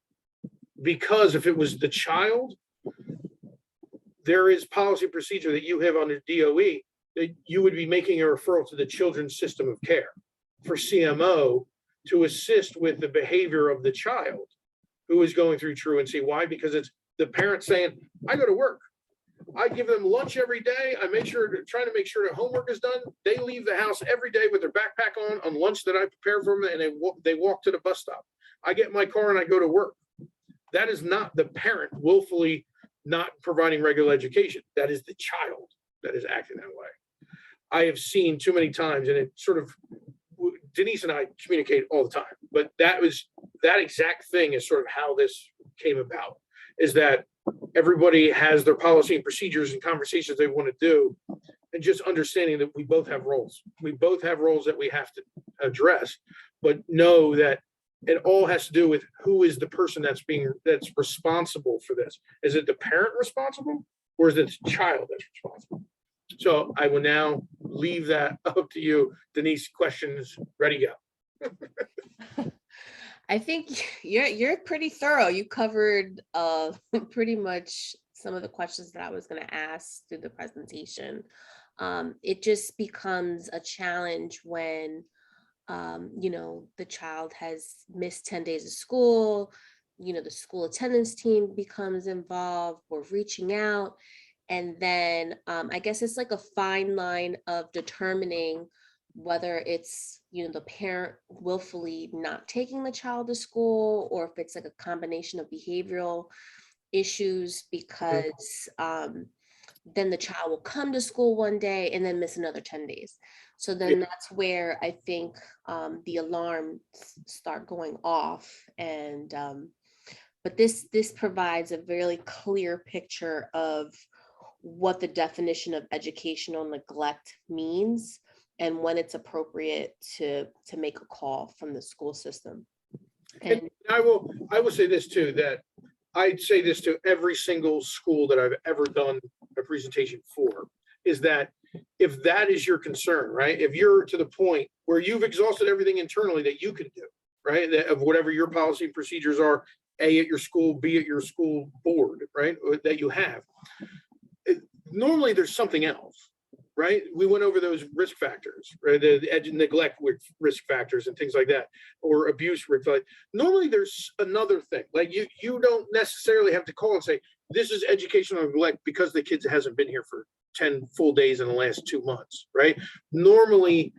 Because if it was the child, there is policy procedure that you have under DOE that you would be making a referral to the Children's System of Care for CMO to assist with the behavior of the child who is going through truancy. Why? Because it's the parent saying, I go to work. I give them lunch every day. I make sure trying to make sure their homework is done. They leave the house every day with their backpack on lunch that I prepare for them, and they walk to the bus stop. I get in my car and I go to work. That is not the parent willfully not providing regular education. That is the child that is acting that way. I have seen too many times, and it sort of, Denise and I communicate all the time, but that exact thing is sort of how this came about, is that everybody has their policy and procedures and conversations they want to do, and just understanding that we both have roles. We both have roles that we have to address, but know that it all has to do with who is the person that's responsible for this. Is it the parent responsible, or is it the child that's responsible? So I will now leave that up to you. Denise, questions ready, go. I think you're pretty thorough. You covered pretty much some of the questions that I was going to ask through the presentation. It just becomes a challenge when you know, the child has missed 10 days of school, you know, the school attendance team becomes involved, we're reaching out. And then I guess it's like a fine line of determining whether it's, you know, the parent willfully not taking the child to school, or if it's like a combination of behavioral issues, because then the child will come to school one day and then miss another 10 days. So then that's where I think the alarms start going off. And but this provides a really clear picture of what the definition of educational neglect means and when it's appropriate to make a call from the school system. And I will say this too, that I'd say this to every single school that I've ever done a presentation for, is that if that is your concern, right? If you're to the point where you've exhausted everything internally that you can do, right? That of whatever your policy and procedures are, A, at your school, B, at your school board, right? That you have. Normally there's something else, right? We went over those risk factors, right? The neglect risk factors and things like that, or abuse risk. Normally there's another thing. Like you don't necessarily have to call and say, this is educational neglect because the kid hasn't been here for 10 full days in the last 2 months, right? Normally,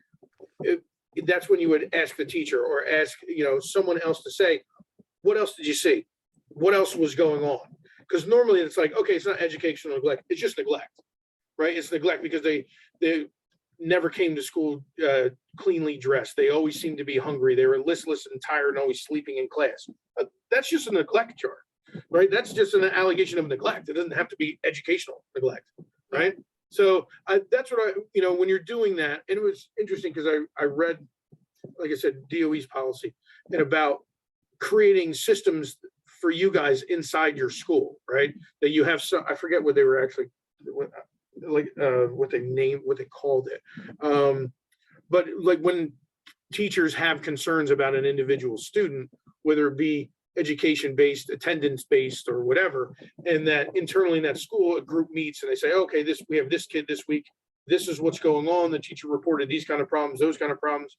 that's when you would ask the teacher or ask, you know, someone else to say, what else did you see? What else was going on? Because normally it's like, okay, it's not educational neglect, it's just neglect, right? It's neglect because they never came to school cleanly dressed. They always seemed to be hungry. They were listless and tired and always sleeping in class. That's just a neglect chart, right? That's just an allegation of neglect. It doesn't have to be educational neglect, right? So that's what you know, when you're doing that, and it was interesting because I read, like I said, DOE's policy and about creating systems for you guys inside your school, right? That you have some, I forget what they were actually, what they called it. But like when teachers have concerns about an individual student, whether it be education-based, attendance-based, or whatever, and that internally in that school, a group meets and they say, okay, we have this kid this week, this is what's going on, the teacher reported these kind of problems, those kind of problems,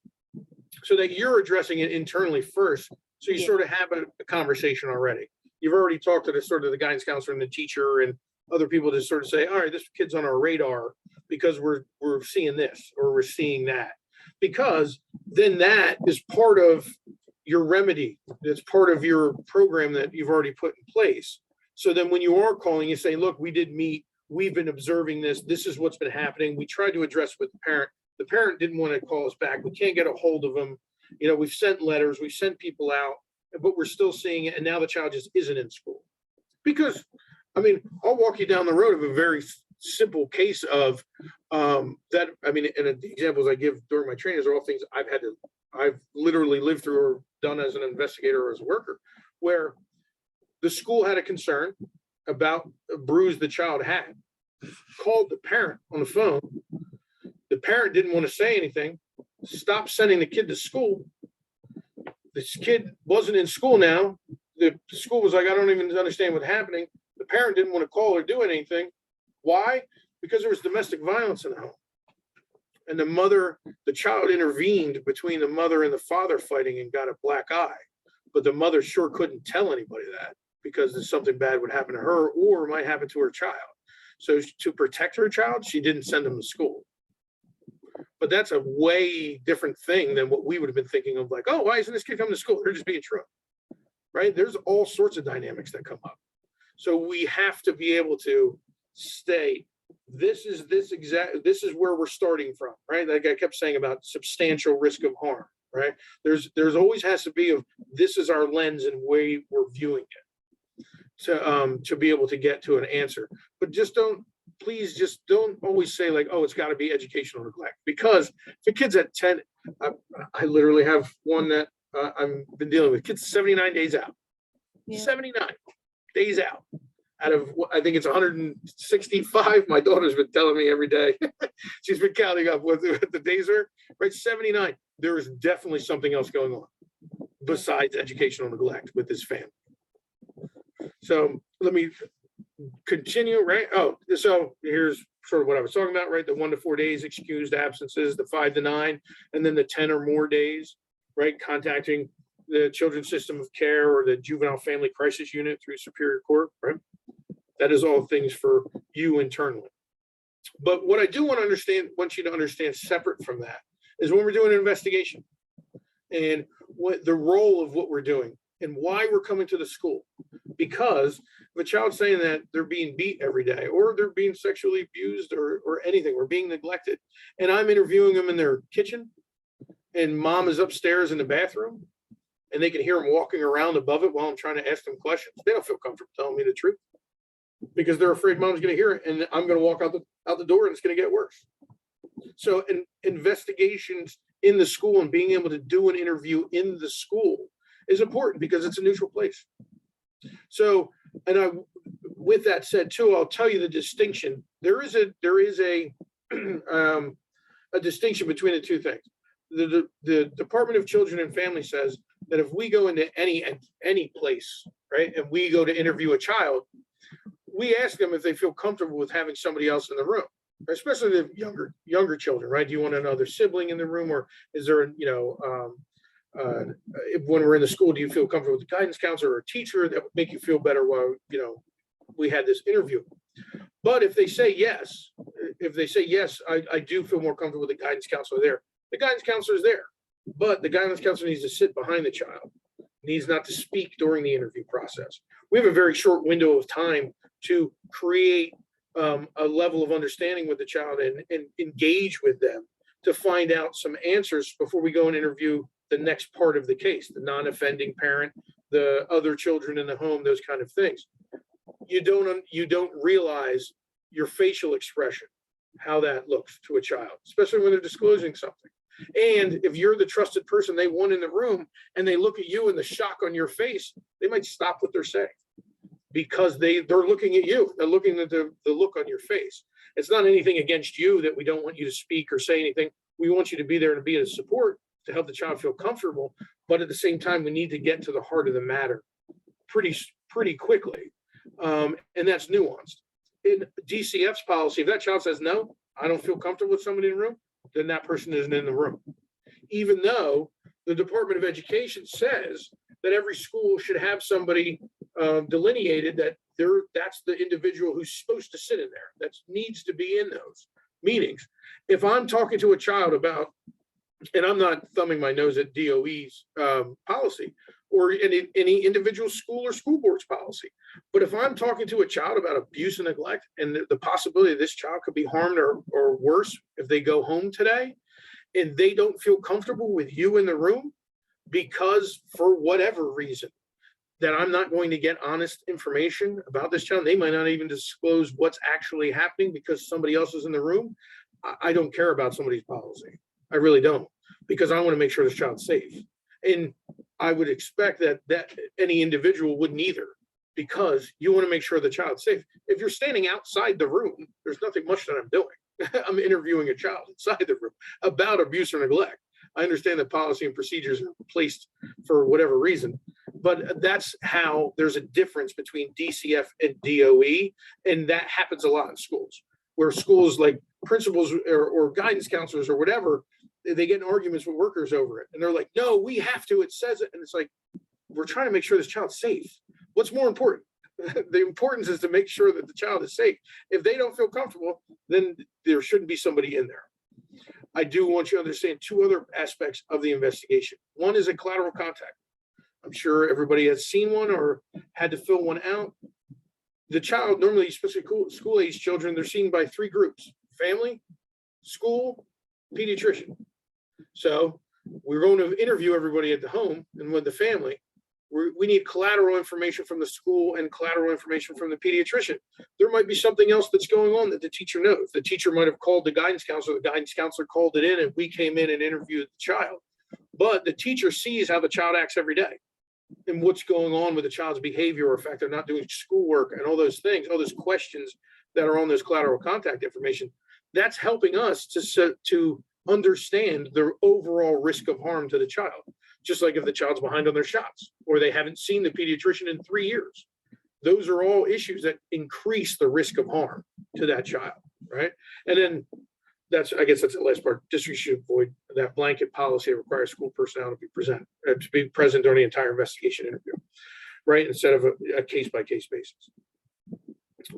so that you're addressing it internally first. So you sort of have a conversation already. You've already talked to the guidance counselor and the teacher, and other people to sort of say, all right, this kid's on our radar because we're seeing this or we're seeing that. Because then that is part of your remedy. It's part of your program that you've already put in place. So then when you are calling, you say, look, we did meet, we've been observing this. This is what's been happening. We tried to address with the parent. The parent didn't want to call us back. We can't get a hold of them. You know, we've sent letters, we've sent people out, but we're still seeing it. And now the child just isn't in school. Because, I mean, I'll walk you down the road of a very simple case of that. I mean, and the examples I give during my trainings are all things I've literally lived through or done as an investigator or as a worker, where the school had a concern about a bruise the child had, called the parent on the phone. The parent didn't want to say anything, stopped sending the kid to school. This kid wasn't in school now. The school was like, I don't even understand what's happening. The parent didn't want to call or do anything. Why? Because there was domestic violence in the home. And the child intervened between the mother and the father fighting and got a black eye. But the mother sure couldn't tell anybody that because something bad would happen to her or might happen to her child. So to protect her child, she didn't send him to school. But that's a way different thing than what we would have been thinking of, like, oh, why isn't this kid coming to school? They're just being true, right? There's all sorts of dynamics that come up. So we have to be able to stay. This is where we're starting from, right? Like I kept saying about substantial risk of harm, right? There's always has to be of this is our lens and way we're viewing it to be able to get to an answer. But please don't always say like, oh, it's got to be educational neglect, because the kids at 10, I literally have one that I've been dealing with, kids 79 days out, 79 days out of, I think it's 165. My daughter's been telling me every day. She's been counting up what the days are, right? 79. There is definitely something else going on besides educational neglect with this family. So let me continue, right? Oh, so here's sort of what I was talking about, right? The 1 to 4 days excused absences, the 5 to 9, and then the 10 or more days, right? Contacting the children's system of care or the juvenile family crisis unit through Superior Court, right? That is all things for you internally. But what I do want you to understand separate from that is when we're doing an investigation and what the role of what we're doing and why we're coming to the school. Because if a child's saying that they're being beat every day or they're being sexually abused or anything, or being neglected, and I'm interviewing them in their kitchen and mom is upstairs in the bathroom and they can hear them walking around above it while I'm trying to ask them questions, they don't feel comfortable telling me the truth because they're afraid mom's going to hear it and I'm going to walk out the door and it's going to get worse. So investigations in the school and being able to do an interview in the school is important because it's a neutral place. So, with that said too, I'll tell you the distinction. There is a distinction between the two things. The Department of Children and Family says that if we go into any place, right, and we go to interview a child, we ask them if they feel comfortable with having somebody else in the room, especially the younger children, right? Do you want another sibling in the room, or is there, when we're in the school, do you feel comfortable with the guidance counselor or a teacher that would make you feel better while, we had this interview? But if they say yes, I do feel more comfortable with the guidance counselor there. The guidance counselor is there, but the guidance counselor needs to sit behind the child, needs not to speak during the interview process. We have a very short window of time to create a level of understanding with the child and engage with them to find out some answers before we go and interview the next part of the case, the non-offending parent, the other children in the home, those kind of things. You don't realize your facial expression, how that looks to a child, especially when they're disclosing something. And if you're the trusted person they want in the room and they look at you and the shock on your face, they might stop what they're saying because they're looking at you. They're looking at the look on your face. It's not anything against you that we don't want you to speak or say anything. We want you to be there to be a support to help the child feel comfortable. But at the same time, we need to get to the heart of the matter pretty quickly. And that's nuanced. In DCF's policy, if that child says, no, I don't feel comfortable with somebody in the room, then that person isn't in the room. Even though the Department of Education says that every school should have somebody delineated that that's the individual who's supposed to sit in there, that needs to be in those meetings. If I'm talking to a child about, and I'm not thumbing my nose at DOE's policy or any individual school or school board's policy, but if I'm talking to a child about abuse and neglect and the possibility this child could be harmed or worse if they go home today, and they don't feel comfortable with you in the room because for whatever reason, that I'm not going to get honest information about this child. They might not even disclose what's actually happening because somebody else is in the room. I don't care about somebody's policy. I really don't, because I want to make sure this child's safe. And I would expect that any individual wouldn't either, because you want to make sure the child's safe. If you're standing outside the room, there's nothing much that I'm doing. I'm interviewing a child inside the room about abuse or neglect. I understand that policy and procedures are placed for whatever reason, but that's how there's a difference between DCF and DOE. And that happens a lot in schools, where schools like principals or guidance counselors or whatever, they get in arguments with workers over it. And they're like, no, we have to, it says it. And it's like, we're trying to make sure this child's safe. What's more important? The importance is to make sure that the child is safe. If they don't feel comfortable, then there shouldn't be somebody in there. I do want you to understand two other aspects of the investigation. One is a collateral contact. I'm sure everybody has seen one or had to fill one out. The child, normally, especially school-age children, they're seen by three groups: family, school, pediatrician. So we're going to interview everybody at the home and with the family. We need collateral information from the school and collateral information from the pediatrician. There might be something else that's going on that the teacher knows. The teacher might have called the guidance counselor. The guidance counselor called it in, and we came in and interviewed the child. But the teacher sees how the child acts every day and what's going on with the child's behavior, or in fact, they're not doing schoolwork and all those things, all those questions that are on this collateral contact information. That's helping us to understand the overall risk of harm to the child. Just like if the child's behind on their shots or they haven't seen the pediatrician in 3 years. Those are all issues that increase the risk of harm to that child, right? And then I guess that's the last part. District should avoid that blanket policy that requires school personnel to be present during the entire investigation interview, right? Instead of a case-by-case basis.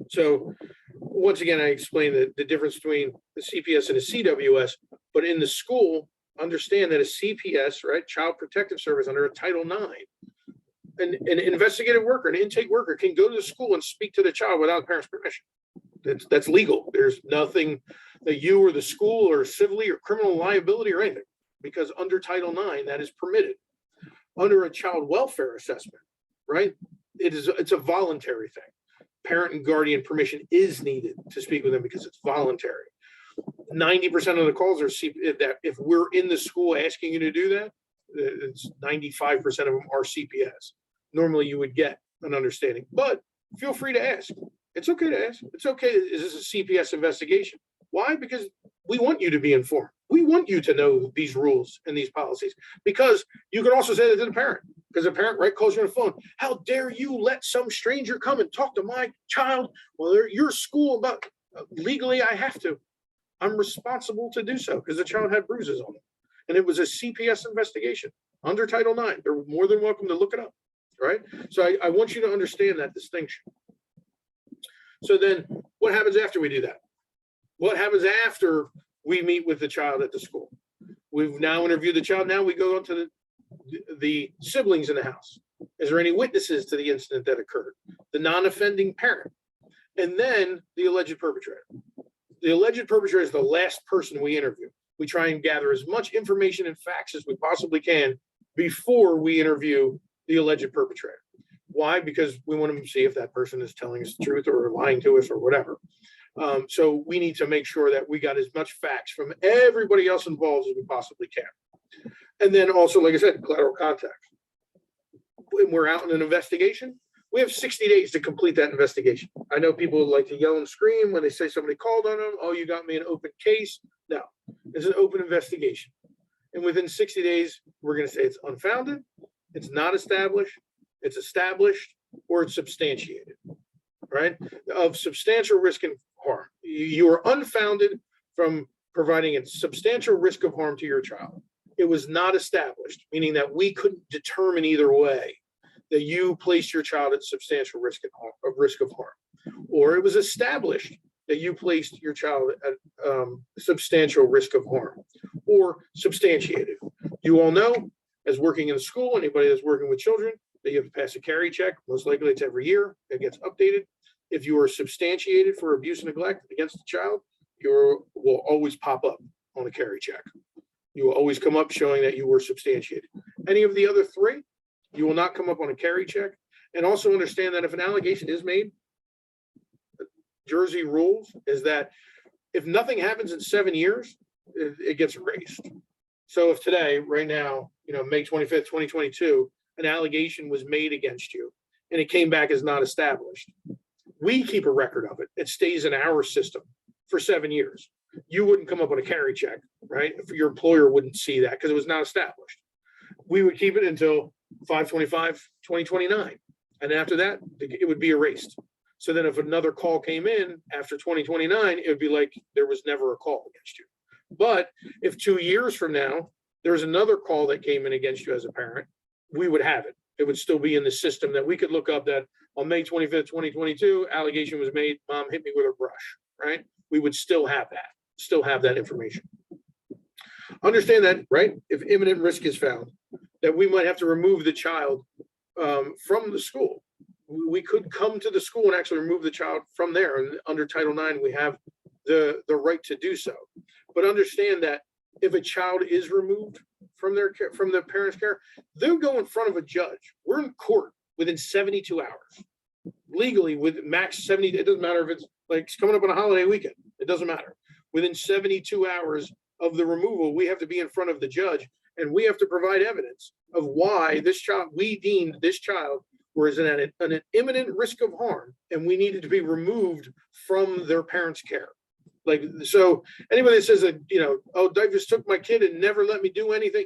So once again, I explained the difference between the CPS and a CWS, but in the school, understand that a CPS, right, Child Protective Service under a Title IX, an investigative worker, an intake worker can go to the school and speak to the child without the parent's permission. That's legal. There's nothing that you or the school or civilly or criminal liability or anything, because under Title IX, that is permitted. Under a child welfare assessment, right, it's a voluntary thing. Parent and guardian permission is needed to speak with them because it's voluntary. 90% of the calls are that if we're in the school asking you to do that, it's 95% of them are CPS. Normally you would get an understanding, but feel free to ask. It's okay to ask. It's okay. Is this a CPS investigation? Why? Because we want you to be informed. We want you to know these rules and these policies, because you can also say that to the parent, because the parent, right, calls you on the phone. How dare you let some stranger come and talk to my child? Well, they're your school, but legally I have to. I'm responsible to do so because the child had bruises on it. And it was a CPS investigation under Title IX. They're more than welcome to look it up, right? So I want you to understand that distinction. So then what happens after we do that? What happens after we meet with the child at the school? We've now interviewed the child. Now we go on to the siblings in the house. Is there any witnesses to the incident that occurred? The non-offending parent, and then the alleged perpetrator. The alleged perpetrator is the last person we interview. We try and gather as much information and facts as we possibly can before we interview the alleged perpetrator. Why? Because we want to see if that person is telling us the truth or lying to us or whatever. So we need to make sure that we got as much facts from everybody else involved as we possibly can. And then also, like I said, collateral contact. When we're out in an investigation, we have 60 days to complete that investigation. I know people like to yell and scream when they say somebody called on them. Oh, you got me an open case. No, it's an open investigation. And within 60 days, we're going to say it's unfounded, it's not established, it's established, or it's substantiated, right? Of substantial risk and harm. You are unfounded from providing a substantial risk of harm to your child. It was not established, meaning that we couldn't determine either way that you placed your child at substantial risk of harm, or it was established that you placed your child at substantial risk of harm, or substantiated. You all know, as working in a school, anybody that's working with children, that you have to pass a carry check. Most likely it's every year. It gets updated. If you are substantiated for abuse and neglect against the child, you will always pop up on a carry check. You will always come up showing that you were substantiated. Any of the other three, you will not come up on a carry check. And also understand that if an allegation is made, Jersey rules is that if nothing happens in 7 years, it gets erased. So if today, right now, May 25th, 2022, an allegation was made against you and it came back as not established, we keep a record of it. It stays in our system for 7 years. You wouldn't come up on a carry check, right? If your employer wouldn't see that because it was not established. We would keep it until 5/25/2029. And after that, it would be erased. So then if another call came in after 2029, it would be like there was never a call against you. But if 2 years from now, there's another call that came in against you as a parent, we would have it. It would still be in the system that we could look up that on May 25th, 2022, allegation was made, mom hit me with a brush, right? We would still have that information. Understand that, right? If imminent risk is found, that we might have to remove the child from the school. We could come to the school and actually remove the child from there. And under Title IX, we have the right to do so. But understand that if a child is removed from the parent's care, they'll go in front of a judge. We're in court within 72 hours. Legally, with max 70, it doesn't matter if it's like coming up on a holiday weekend. It doesn't matter. Within 72 hours of the removal, we have to be in front of the judge and we have to provide evidence of why we deemed this child was at an imminent risk of harm and we needed to be removed from their parents' care. So anybody that says that, oh, I just took my kid and never let me do anything,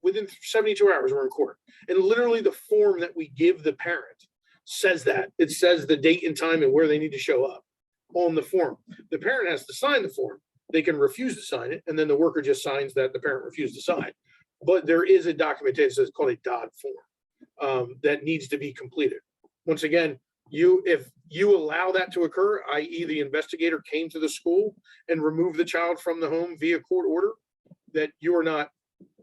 within 72 hours, we're in court. And literally the form that we give the parent says that. It says the date and time and where they need to show up on the form. The parent has to sign the form. They can refuse to sign it, and then the worker just signs that the parent refused to sign. But there is a documentation that's called a DOD form that needs to be completed. Once again, if you allow that to occur, i.e. the investigator came to the school and removed the child from the home via court order, that you are not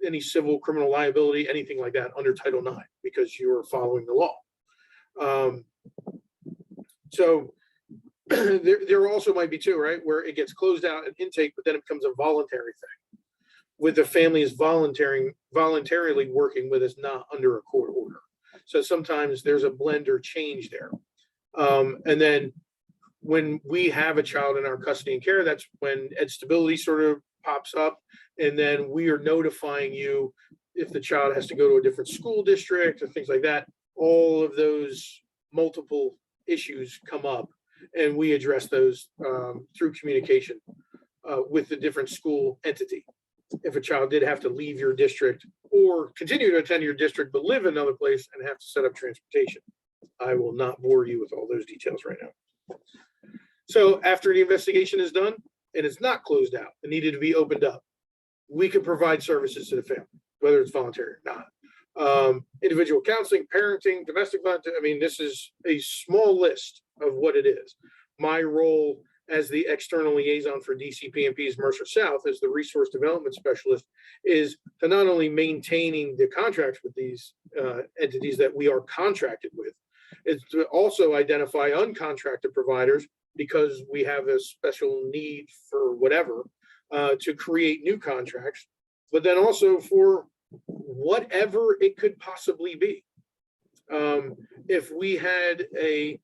any civil criminal liability, anything like that under Title IX, because you are following the law. So there also might be too, right, where it gets closed out at intake, but then it becomes a voluntary thing, with the family is voluntarily working with us, not under a court order. So sometimes there's a blend or change there. And then when we have a child in our custody and care, that's when ed stability sort of pops up. And then we are notifying you if the child has to go to a different school district or things like that. All of those multiple issues come up and we address those through communication with the different school entity. If a child did have to leave your district or continue to attend your district, but live in another place and have to set up transportation. I will not bore you with all those details right now. So after the investigation is done and it's not closed out and needed to be opened up, we can provide services to the family, whether it's voluntary or not. Individual counseling, parenting, domestic violence. I mean, this is a small list of what it is. My role as the external liaison for DCPP's Mercer South as the resource development specialist is to not only maintaining the contracts with these entities that we are contracted with, it's to also identify uncontracted providers because we have a special need for whatever to create new contracts, but then also for whatever it could possibly be. If we had a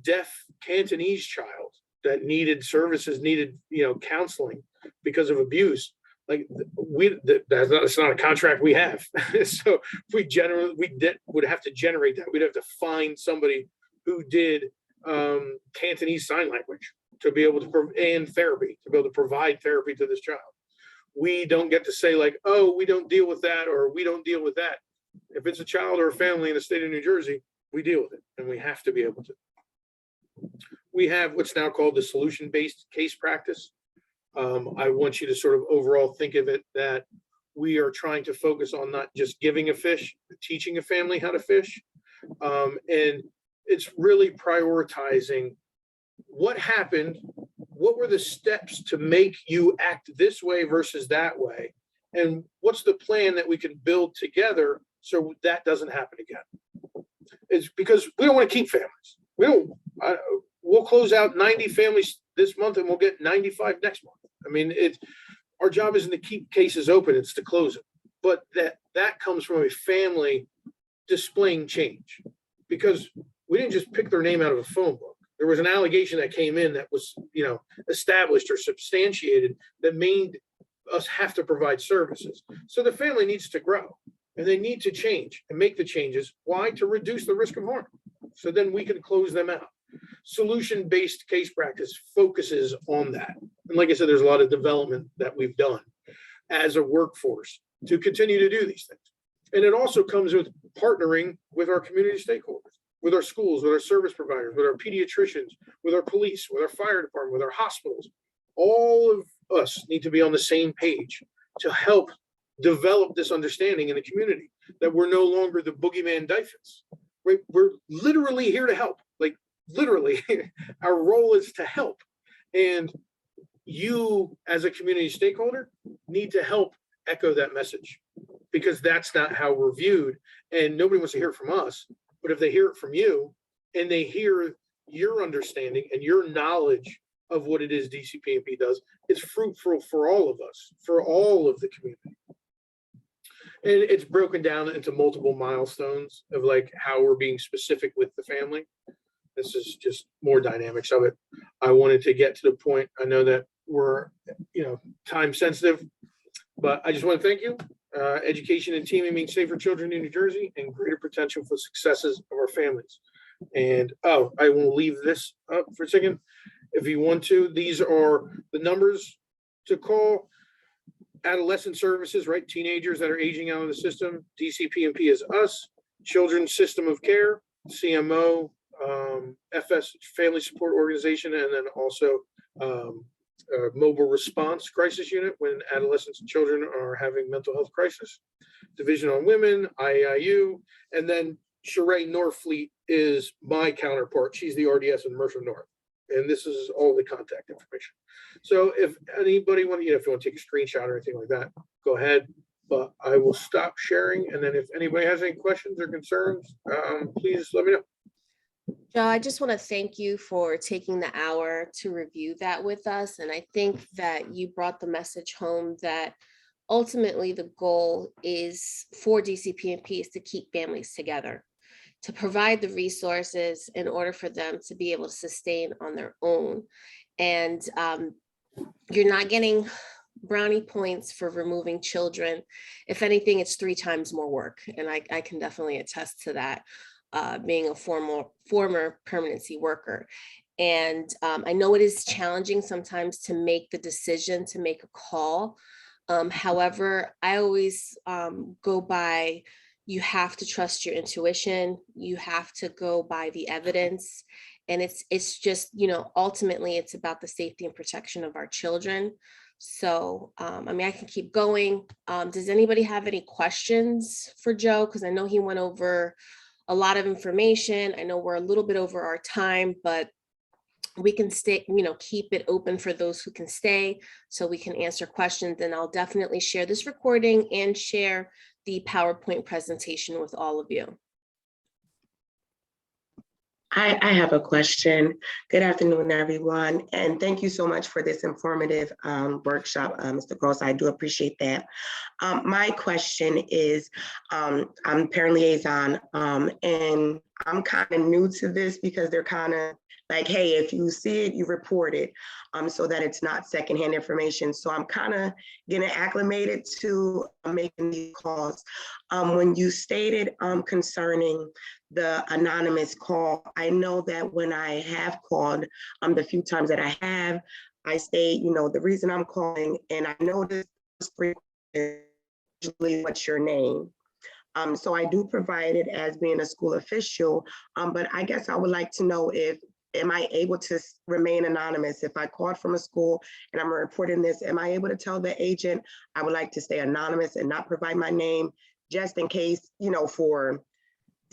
deaf Cantonese child that needed services, needed counseling because of abuse, like that's not a contract we have. So if would have to generate that. We'd have to find somebody who did Cantonese sign language to be able to and therapy to be able to provide therapy to this child. We don't get to say like, oh, we don't deal with that or we don't deal with that. If it's a child or a family in the state of New Jersey, we deal with it and we have to be able to. We have what's now called the solution-based case practice. I want you to sort of overall think of it that we are trying to focus on not just giving a fish, but teaching a family how to fish. And it's really prioritizing what happened, what were the steps to make you act this way versus that way, and what's the plan that we can build together so that doesn't happen again. It's because we don't want to keep families. We'll close out 90 families this month and we'll get 95 next month. I mean, our job isn't to keep cases open, it's to close it. But that comes from a family displaying change, because we didn't just pick their name out of a phone book. There was an allegation that came in that was, established or substantiated that made us have to provide services. So the family needs to grow and they need to change and make the changes. Why? To reduce the risk of harm. So then we can close them out. Solution-based case practice focuses on that. And like I said, there's a lot of development that we've done as a workforce to continue to do these things. And it also comes with partnering with our community stakeholders, with our schools, with our service providers, with our pediatricians, with our police, with our fire department, with our hospitals. All of us need to be on the same page to help develop this understanding in the community that we're no longer the boogeyman Dyfus, right? We're literally here to help. Like literally, our role is to help. And you as a community stakeholder need to help echo that message, because that's not how we're viewed. And nobody wants to hear it from us. But if they hear it from you and they hear your understanding and your knowledge of what it is DCPP does, it's fruitful for all of us, for all of the community. And it's broken down into multiple milestones of like how we're being specific with the family. This is just more dynamics of it. I wanted to get to the point. I know that we're, time sensitive, but I just want to thank you. Education and teaming means safer children in New Jersey and greater potential for successes of our families. And I will leave this up for a second. If you want to, these are the numbers to call. Adolescent services, right? Teenagers that are aging out of the system. DCPP is us. Children's System of Care, CMO, FS, Family Support Organization, and then also Mobile Response Crisis Unit when adolescents and children are having mental health crisis. Division on Women, IAIU, and then Sheree Norfleet is my counterpart. She's the RDS in Mercer North. And this is all the contact information. So if anybody if you want to take a screenshot or anything like that, go ahead. But I will stop sharing. And then if anybody has any questions or concerns, please let me know. Joe, I just want to thank you for taking the hour to review that with us. And I think that you brought the message home that ultimately the goal is for DCPP is to keep families together, to provide the resources in order for them to be able to sustain on their own. And you're not getting brownie points for removing children. If anything, it's 3 times more work. And I can definitely attest to that, being a former permanency worker. And I know it is challenging sometimes to make the decision to make a call. However, I always go by, you have to trust your intuition. You have to go by the evidence. And it's just, ultimately it's about the safety and protection of our children. So, I can keep going. Does anybody have any questions for Joe? Because I know he went over a lot of information. I know we're a little bit over our time, but we can stay, keep it open for those who can stay so we can answer questions. And I'll definitely share this recording and share the PowerPoint presentation with all of you. I have a question. Good afternoon, everyone. And thank you so much for this informative workshop, Mr. Gross. I do appreciate that. My question is, I'm parent liaison, and I'm kind of new to this because they're kind of like, hey, if you see it, you report it, so that it's not secondhand information. So I'm kind of getting acclimated to making these calls. When you stated concerning the anonymous call, I know that when I have called, the few times that I have, I state, the reason I'm calling, and I know this is usually what's your name. So I do provide it as being a school official, but I guess I would like to know am I able to remain anonymous? If I called from a school and I'm reporting this, am I able to tell the agent I would like to stay anonymous and not provide my name just in case, for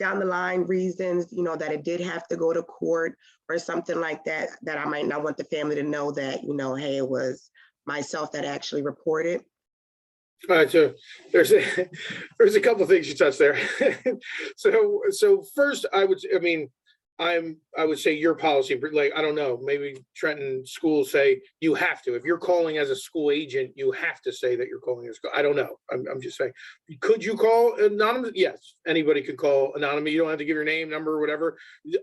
down the line reasons, that it did have to go to court or something like that, that I might not want the family to know that, hey, it was myself that actually reported? All right, so there's a couple of things you touched there. So first, I would say your policy, like, I don't know, maybe Trenton schools say you have to. If you're calling as a school agent, you have to say that you're calling as a school. I don't know. I'm just saying. Could you call anonymous? Yes, anybody could call anonymous. You don't have to give your name, number, or whatever.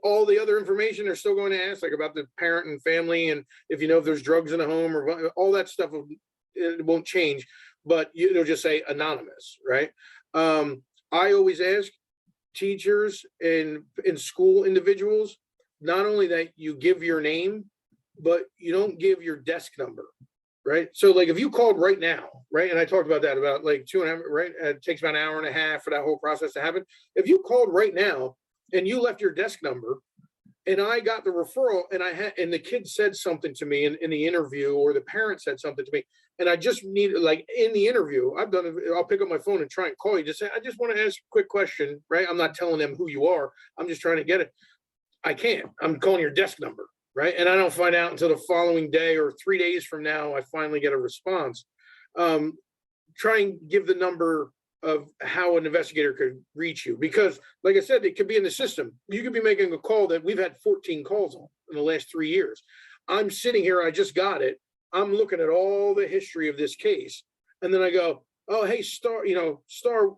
All the other information they're still going to ask, like about the parent and family, and if there's drugs in the home or all that stuff, it won't change. But it'll just say anonymous, right? I always ask teachers and in school individuals, not only that you give your name, but you don't give your desk number, right? So like if you called right now, right? And I talked about that about like 2.5, right? It takes about an hour and a half for that whole process to happen. If you called right now and you left your desk number and I got the referral and the kid said something to me in the interview, or the parent said something to me, and I just need, like in the interview, I'll pick up my phone and try and call you, just say, I just want to ask a quick question, right? I'm not telling them who you are. I'm just trying to get it. I can't. I'm calling your desk number, right? And I don't find out until the following day or 3 days from now, I finally get a response. Try and give the number of how an investigator could reach you, because like I said, it could be in the system. You could be making a call that we've had 14 calls on in the last 3 years. I'm sitting here, I just got it. I'm looking at all the history of this case. And then I go, oh, hey, Star,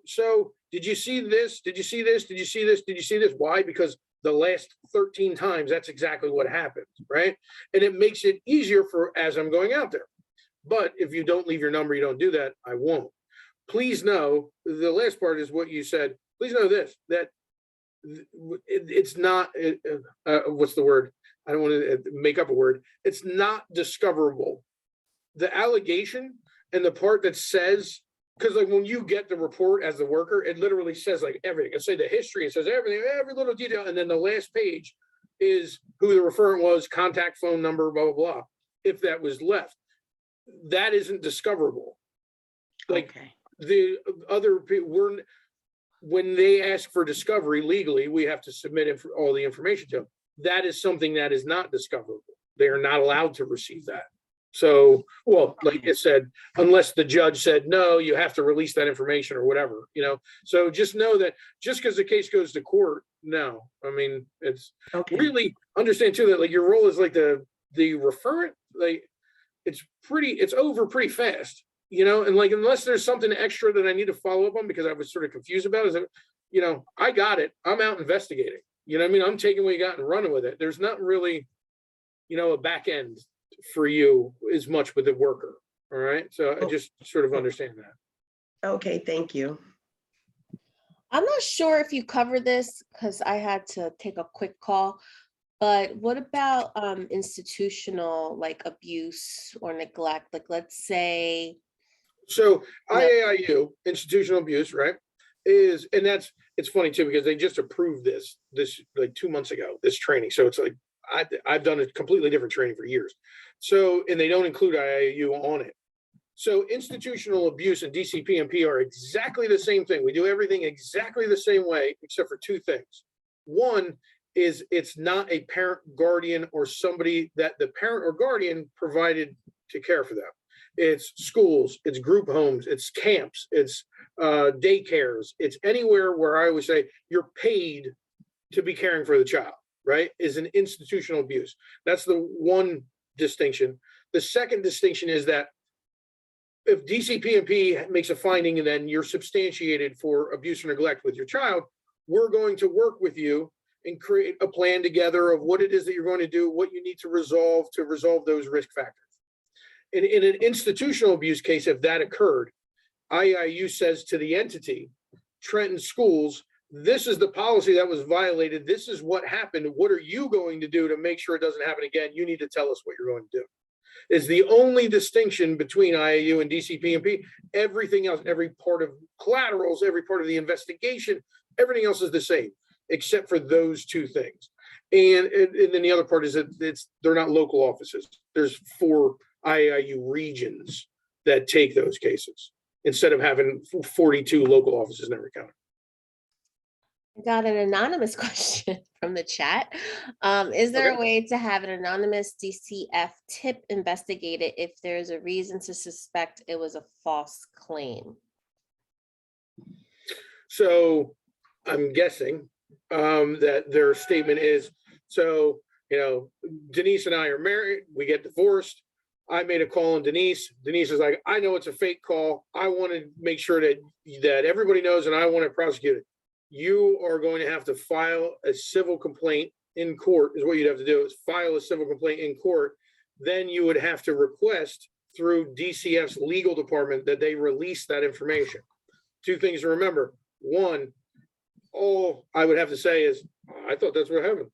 so did you see this? Did you see this? Did you see this? Did you see this? Why? Because the last 13 times, that's exactly what happened, right? And it makes it easier as I'm going out there. But if you don't leave your number, you don't do that, I won't. Please know, the last part is what you said. Please know this, that it's not, what's the word? I don't want to make up a word. It's not discoverable. The allegation and the part that says, because like when you get the report as the worker, it literally says like everything. It says the history, it says everything, every little detail. And then the last page is who the referent was, contact phone number, blah, blah, blah. If that was left, that isn't discoverable. Like the other people, when they ask for discovery legally, we have to submit all the information to them. That is something that is not discoverable. They are not allowed to receive that. So, well, like I said, unless the judge said, no, you have to release that information or whatever, So just know that just because the case goes to court, no. I mean, it's really understand too that like your role is like the referent, like it's over pretty fast, and like unless there's something extra that I need to follow up on because I was sort of confused about, is that, I got it. I'm out investigating. You know what I mean? I'm taking what you got and running with it. There's not really, a back end for you as much with the worker. All right. So I just sort of understand that. Okay. Thank you. I'm not sure if you covered this because I had to take a quick call, but what about institutional like abuse or neglect? Like let's say. So IAIU, institutional abuse, right? It's funny too, because they just approved this like 2 months ago, this training. So it's like, I've done a completely different training for years. So, and they don't include IAIU on it. So institutional abuse and DCPP are exactly the same thing. We do everything exactly the same way, except for two things. One is it's not a parent, guardian, or somebody that the parent or guardian provided to care for them. It's schools, it's group homes, it's camps, it's daycares, it's anywhere where I always say you're paid to be caring for the child, right? Is an institutional abuse. That's the one distinction. The second distinction is that if DCPP makes a finding and then you're substantiated for abuse or neglect with your child, we're going to work with you and create a plan together of what it is that you're going to do, what you need to resolve those risk factors. In an institutional abuse case, if that occurred, IAIU says to the entity, Trenton Schools, this is the policy that was violated. This is what happened. What are you going to do to make sure it doesn't happen again? You need to tell us what you're going to do. Is the only distinction between IAIU and DCPP. Everything else, every part of collaterals, every part of the investigation, everything else is the same, except for those two things. And then the other part is that they're not local offices. There's 4 IAIU regions that take those cases instead of having 42 local offices in every county. I got an anonymous question from the chat. Is there a way to have an anonymous DCF tip investigated if there's a reason to suspect it was a false claim? So I'm guessing that their statement is, so, you know, Denise and I are married, we get divorced. I made a call on Denise. Denise is like, I know it's a fake call. I want to make sure that everybody knows, and I want to prosecute it. You are going to have to file a civil complaint in court, is what you'd have to do, is file a civil complaint in court. Then you would have to request through DCF's legal department that they release that information. Two things to remember. One, all I would have to say is, I thought that's what happened.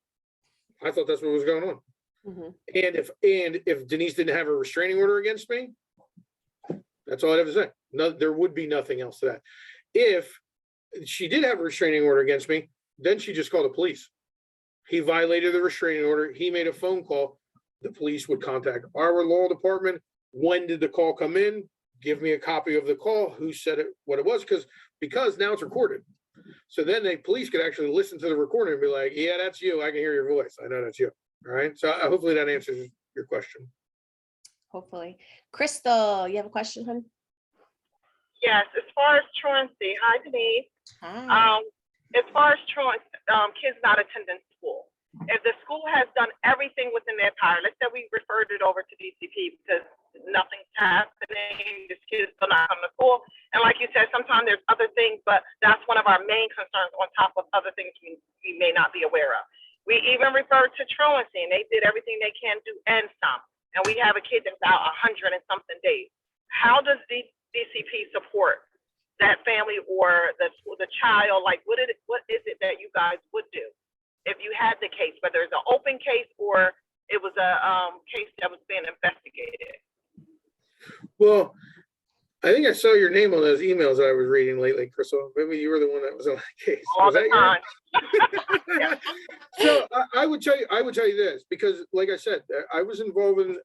I thought that's what was going on. Mhm. And if Denise didn't have a restraining order against me, that's all I'd have to say. No, there would be nothing else to that. If she did have a restraining order against me, then she just called the police. He violated the restraining order. He made a phone call. The police would contact our law department. When did the call come in? Give me a copy of the call. Who said it, what it was? Because now it's recorded. So then the police could actually listen to the recording and be like, yeah, that's you. I can hear your voice. I know that's you. All right. So hopefully that answers your question. Hopefully. Crystal, you have a question, hon? Yes, as far as truancy, hi Denise. Hi. As far as truancy, kids not attending school. If the school has done everything within their power, let's say we referred it over to DCP because nothing's happening, the kids are not coming to school. And like you said, sometimes there's other things, but that's one of our main concerns on top of other things we may not be aware of. We even referred to truancy, and they did everything they can do and some. And we have a kid that's out 100 and something days. How does DCP support that family or the child? Like, what is it that you guys would do if you had the case, whether it's an open case or it was a case that was being investigated? Well, I think I saw your name on those emails that I was reading lately, Crystal. Maybe you were the one that was on that case. All Was the that time. So I would tell you this, because like I said, I was involved in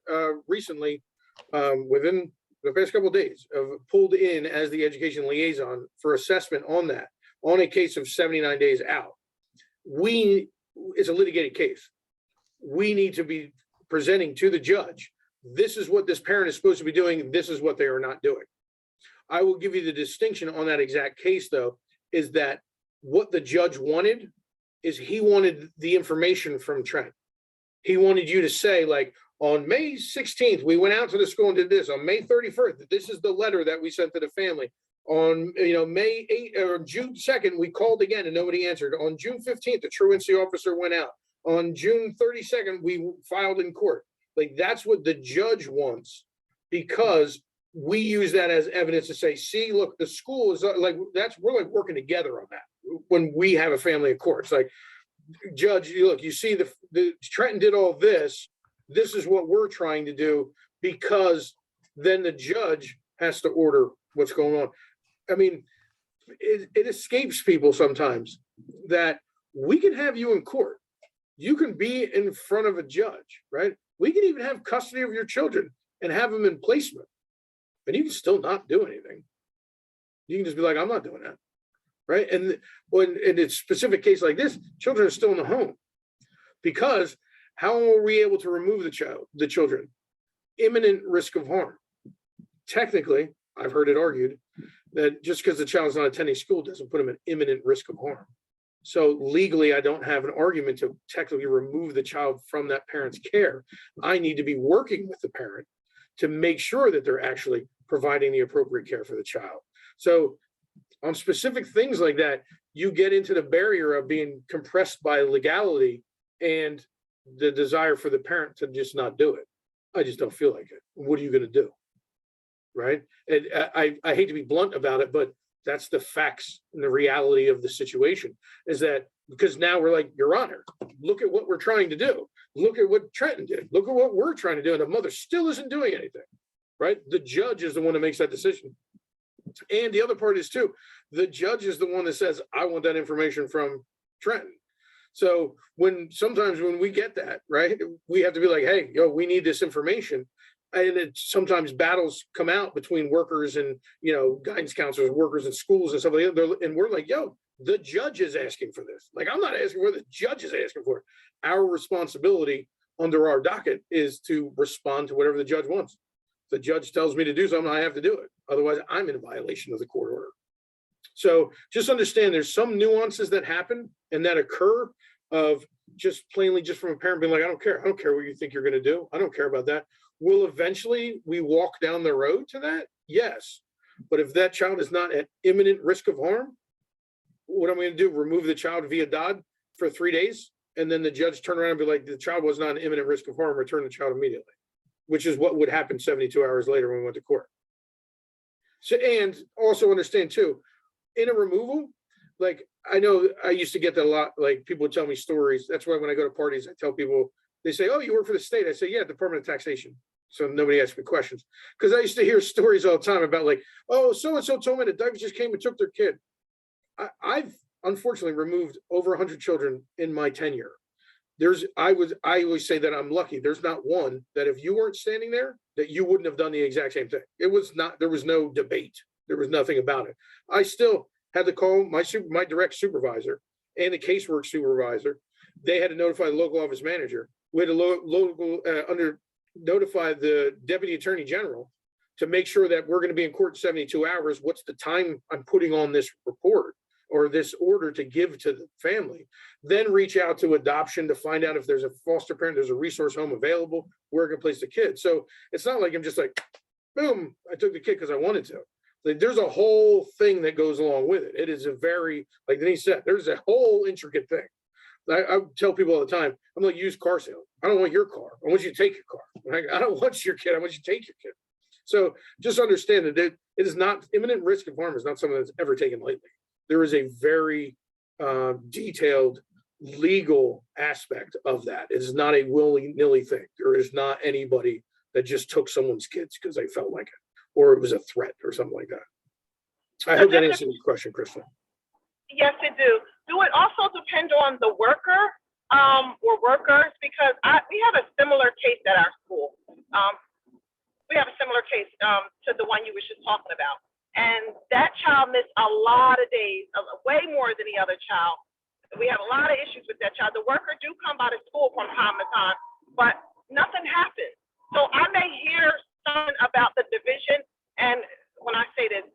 recently within the past couple of days of pulled in as the education liaison for assessment on that, on a case of 79 days out. It's a litigated case. We need to be presenting to the judge. This is what this parent is supposed to be doing. This is what they are not doing. I will give you the distinction on that exact case, though, is that what the judge wanted is he wanted the information from Trent. He wanted you to say, like, on May 16th, we went out to the school and did this. On May 31st, this is the letter that we sent to the family. On May 8th or June 2nd, we called again and nobody answered. On June 15th, the truancy officer went out. On June 32nd, we filed in court. Like, that's what the judge wants, because we use that as evidence to say, see, look, the school is like, we're like working together on that when we have a family of court. It's like, judge, look, you see the Trenton did all this. This is what we're trying to do, because then the judge has to order what's going on. I mean, it escapes people sometimes that we can have you in court. You can be in front of a judge, right? We can even have custody of your children and have them in placement, and you can still not do anything. You can just be like, I'm not doing that, right? And when in a specific case like this, children are still in the home, because how are we able to remove the children? Imminent risk of harm. Technically, I've heard it argued that just because the child's not attending school doesn't put them at imminent risk of harm. So legally, I don't have an argument to technically remove the child from that parent's care. I need to be working with the parent to make sure that they're actually providing the appropriate care for the child. So on specific things like that, you get into the barrier of being compressed by legality and the desire for the parent to just not do it. I just don't feel like it. What are you going to do? Right? And I hate to be blunt about it, but that's the facts and the reality of the situation, is that because now we're like, Your Honor, look at what we're trying to do. Look at what Trenton did. Look at what we're trying to do. And the mother still isn't doing anything, right? The judge is the one that makes that decision. And the other part is too, the judge is the one that says, I want that information from Trenton. So sometimes when we get that, right, we have to be like, hey, we need this information. And sometimes battles come out between workers and, guidance counselors, workers in schools and stuff like that. And we're like, The judge is asking for this. Like, I'm not asking for it, the judge is asking for it. Our responsibility under our docket is to respond to whatever the judge wants. If the judge tells me to do something, I have to do it. Otherwise, I'm in violation of the court order. So just understand there's some nuances that happen and that occur of just plainly just from a parent being like, I don't care what you think you're going to do. I don't care about that. Will eventually we walk down the road to that? Yes. But if that child is not at imminent risk of harm, what am I going to do? Remove the child via DOD for 3 days? And then the judge turn around and be like, the child was not in imminent risk of harm, return the child immediately, which is what would happen 72 hours later when we went to court. So, and also understand too, in a removal, like I know I used to get that a lot, like people would tell me stories. That's why when I go to parties, I tell people, they say, oh, you work for the state. I say, yeah, Department of Taxation. So nobody asks me questions. Because I used to hear stories all the time about like, oh, so-and-so told me the diapers just came and took their kid. I've unfortunately removed over 100 children in my tenure. I always say that I'm lucky. There's not one that if you weren't standing there, that you wouldn't have done the exact same thing. There was no debate. There was nothing about it. I still had to call my direct supervisor and the casework supervisor. They had to notify the local office manager. We had to notify the deputy attorney general to make sure that we're going to be in court in 72 hours. What's the time I'm putting on this report or this order to give to the family? Then reach out to adoption to find out if there's a foster parent, there's a resource home available, where I can place the kid. So it's not like I'm just like, boom, I took the kid because I wanted to. Like, there's a whole thing that goes along with it. It is a very, like Denise said, there's a whole intricate thing. I tell people all the time, I'm like used car sale. I don't want your car. I want you to take your car. Like, I don't want your kid. I want you to take your kid. So just understand that it is not imminent risk of harm is not something that's ever taken lightly. There is a very detailed legal aspect of that. It is not a willy-nilly thing. There is not anybody that just took someone's kids because they felt like it, or it was a threat or something like that. I hope that answers your question, Kristen. Yes, it do. Do it also depend on the worker or workers? Because we have a similar case at our school. We have a similar case to the one you were just talking about. And that child missed a lot of days, way more than the other child. We have a lot of issues with that child. The worker do come by the school from time to time, but nothing happens. So I may hear something about the division, and when I say this,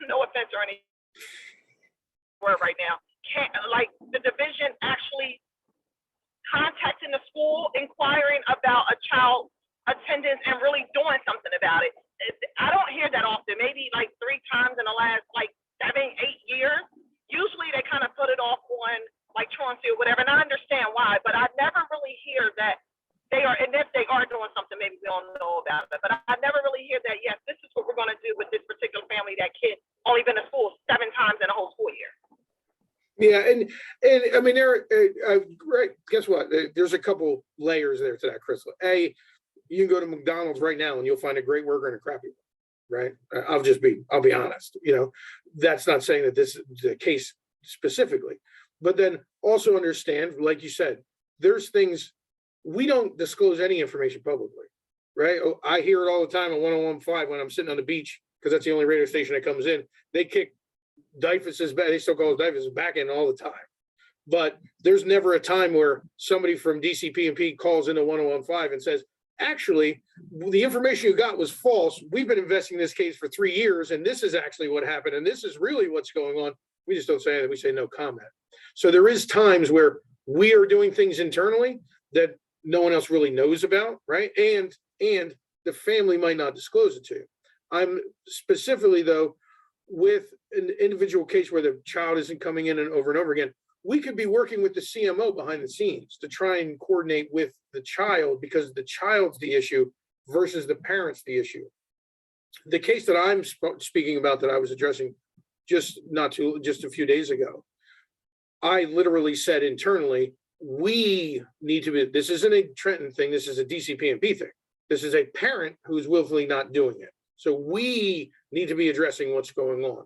no offense or any word right now, like the division actually contacting the school, inquiring about a child's attendance and really doing something about it. I don't hear that often, maybe like 3 times in the last like 7, 8 years. Usually they kind of put it off on like truancy or whatever, and I understand why, but I never really hear that they are, and if they are doing something, maybe we don't know about it, but I never really hear that, yes, this is what we're going to do with this particular family, that kid only been to school 7 times in a whole school year. Yeah, and I mean, right, guess what? There's a couple layers there to that, Crystal. You can go to McDonald's right now and you'll find a great worker and a crappy one, right? I'll be honest. You know, that's not saying that this is the case specifically, but then also understand, like you said, there's things we don't disclose any information publicly, right? I hear it all the time on 101.5 when I'm sitting on the beach, because that's the only radio station that comes in. They kick DIFUS's back, they still call it DIFUS's back in all the time. But there's never a time where somebody from DCPP calls into 101.5 and says, actually, the information you got was false. We've been investigating this case for 3 years, and this is actually what happened, and this is really what's going on. We just don't say that. We say no comment. So there is times where we are doing things internally that no one else really knows about, right? And the family might not disclose it to you. I'm specifically, though, with an individual case where the child isn't coming in and over again, we could be working with the CMO behind the scenes to try and coordinate with the child, because the child's the issue versus the parent's the issue. The case that I'm speaking about that I was addressing just a few days ago, I literally said internally, we need to be, this isn't a Trenton thing, this is a DCPP thing. This is a parent who's willfully not doing it. So we need to be addressing what's going on.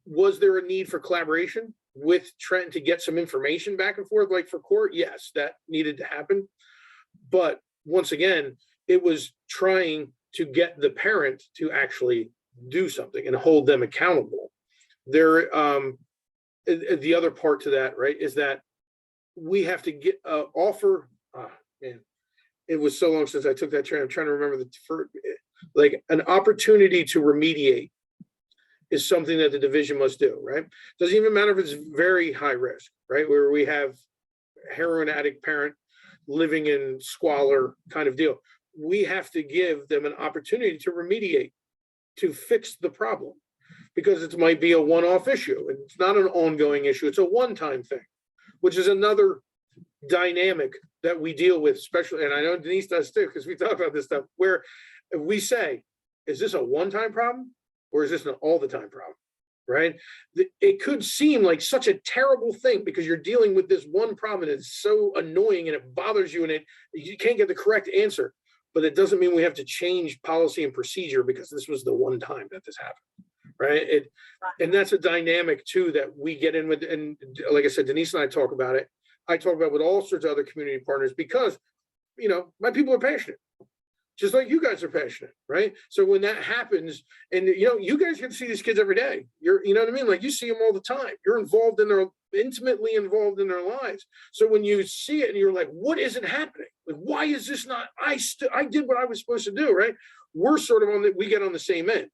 Was there a need for collaboration with Trenton to get some information back and forth, like for court? Yes, that needed to happen. But once again, it was trying to get the parent to actually do something and hold them accountable. There, the other part to that, right, is that we have to get offer. Man, it was so long since I took that train. I'm trying to remember like an opportunity to remediate is something that the division must do, right? Doesn't even matter if it's very high risk, right? Where we have heroin addict parent living in squalor kind of deal. We have to give them an opportunity to remediate, to fix the problem, because it might be a one-off issue. It's not an ongoing issue. It's a one-time thing, which is another dynamic that we deal with, especially, and I know Denise does too, because we talk about this stuff, where we say, is this a one-time problem or is this an all-the-time problem, right? It could seem like such a terrible thing because you're dealing with this one problem and it's so annoying and it bothers you and you can't get the correct answer, but it doesn't mean we have to change policy and procedure because this was the one time that this happened, right? And that's a dynamic too that we get in with, and like I said, Denise and I talk about it. I talk about it with all sorts of other community partners because, you know, my people are passionate, just like you guys are passionate, right? So when that happens, and you know, you guys get to see these kids every day. You know what I mean? Like you see them all the time. You're intimately involved in their lives. So when you see it and you're like, what isn't happening? Like, why is this not, I did what I was supposed to do, right? We're sort of we get on the same end.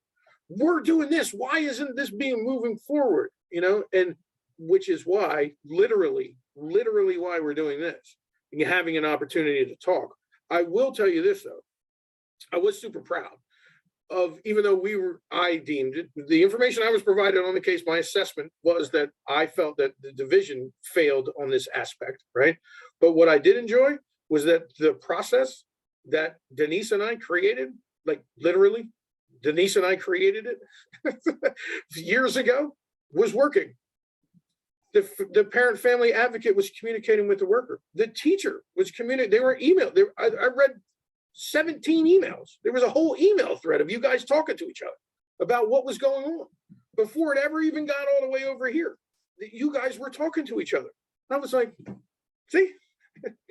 We're doing this. Why isn't this being moving forward? You know, and which is why, literally why we're doing this and having an opportunity to talk. I will tell you this though. I was super proud of, even though I deemed it, the information I was provided on the case, my assessment was that I felt that the division failed on this aspect, right? But what I did enjoy was that the process that Denise and I created, like literally, Denise and I created it years ago, was working. The parent family advocate was communicating with the worker. The teacher was communicating. They were emailed. I read 17 emails. There was a whole email thread of you guys talking to each other about what was going on before it ever even got all the way over here. You guys were talking to each other. I was like, see,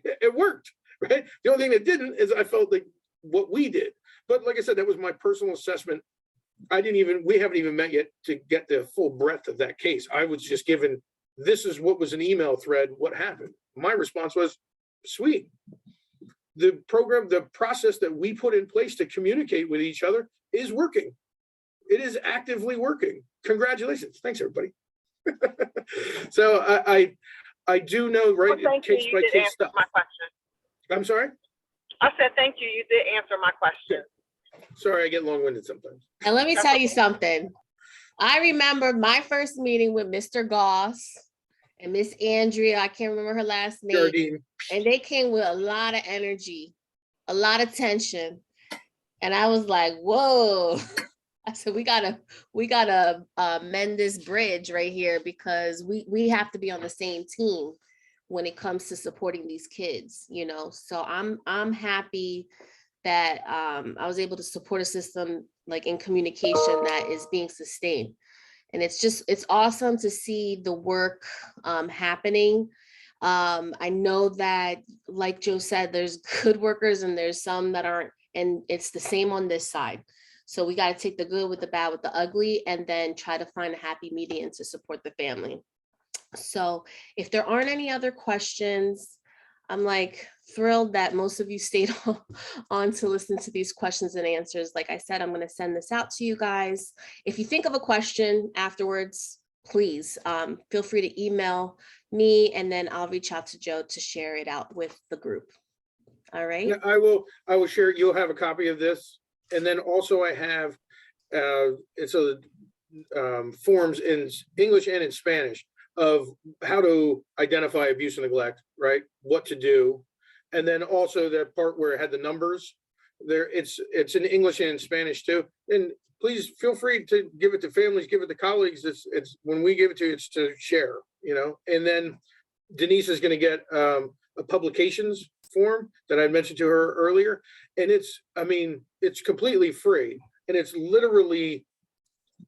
it worked, right? The only thing that didn't is I felt like what we did. But like I said, that was my personal assessment. We haven't even met yet to get the full breadth of that case. I was just given, this is what was an email thread, what happened. My response was, sweet. The program, the process that we put in place to communicate with each other is working. It is actively working. Congratulations. Thanks, everybody. So I do know, right? Well, case by case stuff. My question. I'm sorry? I said, thank you. You did answer my question. Sorry, I get long-winded sometimes. And let me tell you something. I remember my first meeting with Mr. Goss and Miss Andrea, I can't remember her last name. Jardine. And they came with a lot of energy, a lot of tension. And I was like, whoa. I said, we gotta mend this bridge right here because we have to be on the same team when it comes to supporting these kids, you know? So I'm happy that I was able to support a system like in communication that is being sustained. And it's awesome to see the work happening. I know that, like Joe said, there's good workers and there's some that aren't, and it's the same on this side. So we got to take the good with the bad with the ugly and then try to find a happy medium to support the family. So if there aren't any other questions, I'm like thrilled that most of you stayed on to listen to these questions and answers. Like I said, I'm going to send this out to you guys. If you think of a question afterwards, please feel free to email me and then I'll reach out to Joe to share it out with the group. All right. Yeah, I will share. You'll have a copy of this. And then also I have, it's a forms in English and in Spanish of how to identify abuse and neglect, right? What to do. And then also that part where it had the numbers there, it's in English and in Spanish too. And please feel free to give it to families, give it to colleagues. It's when we give it to you, it's to share, you know. And then Denise is going to get a publications form that I mentioned to her earlier. And it's completely free. And it's literally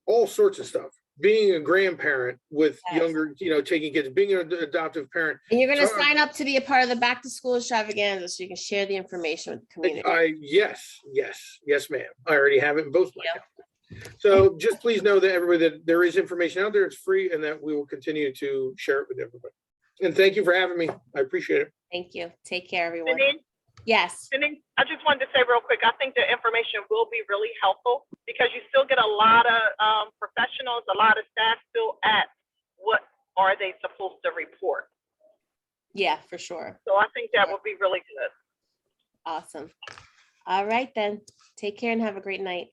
all sorts of stuff. Being a grandparent with younger, you know, taking kids, being an adoptive parent. And you're going to sign up to be a part of the back to school extravaganza so you can share the information with the community. Yes, ma'am. I already have it in both my accounts. So just please know that everybody, that there is information out there, it's free, and that we will continue to share it with everybody. And thank you for having me. I appreciate it. Thank you. Take care, everyone. Denise, Yes. I just wanted to say real quick, I think the information will be really helpful because you still get a lot of professionals, a lot of staff still at what are they supposed to report. Yeah, for sure. So I think that would be really good. Awesome. All right, then. Take care and have a great night.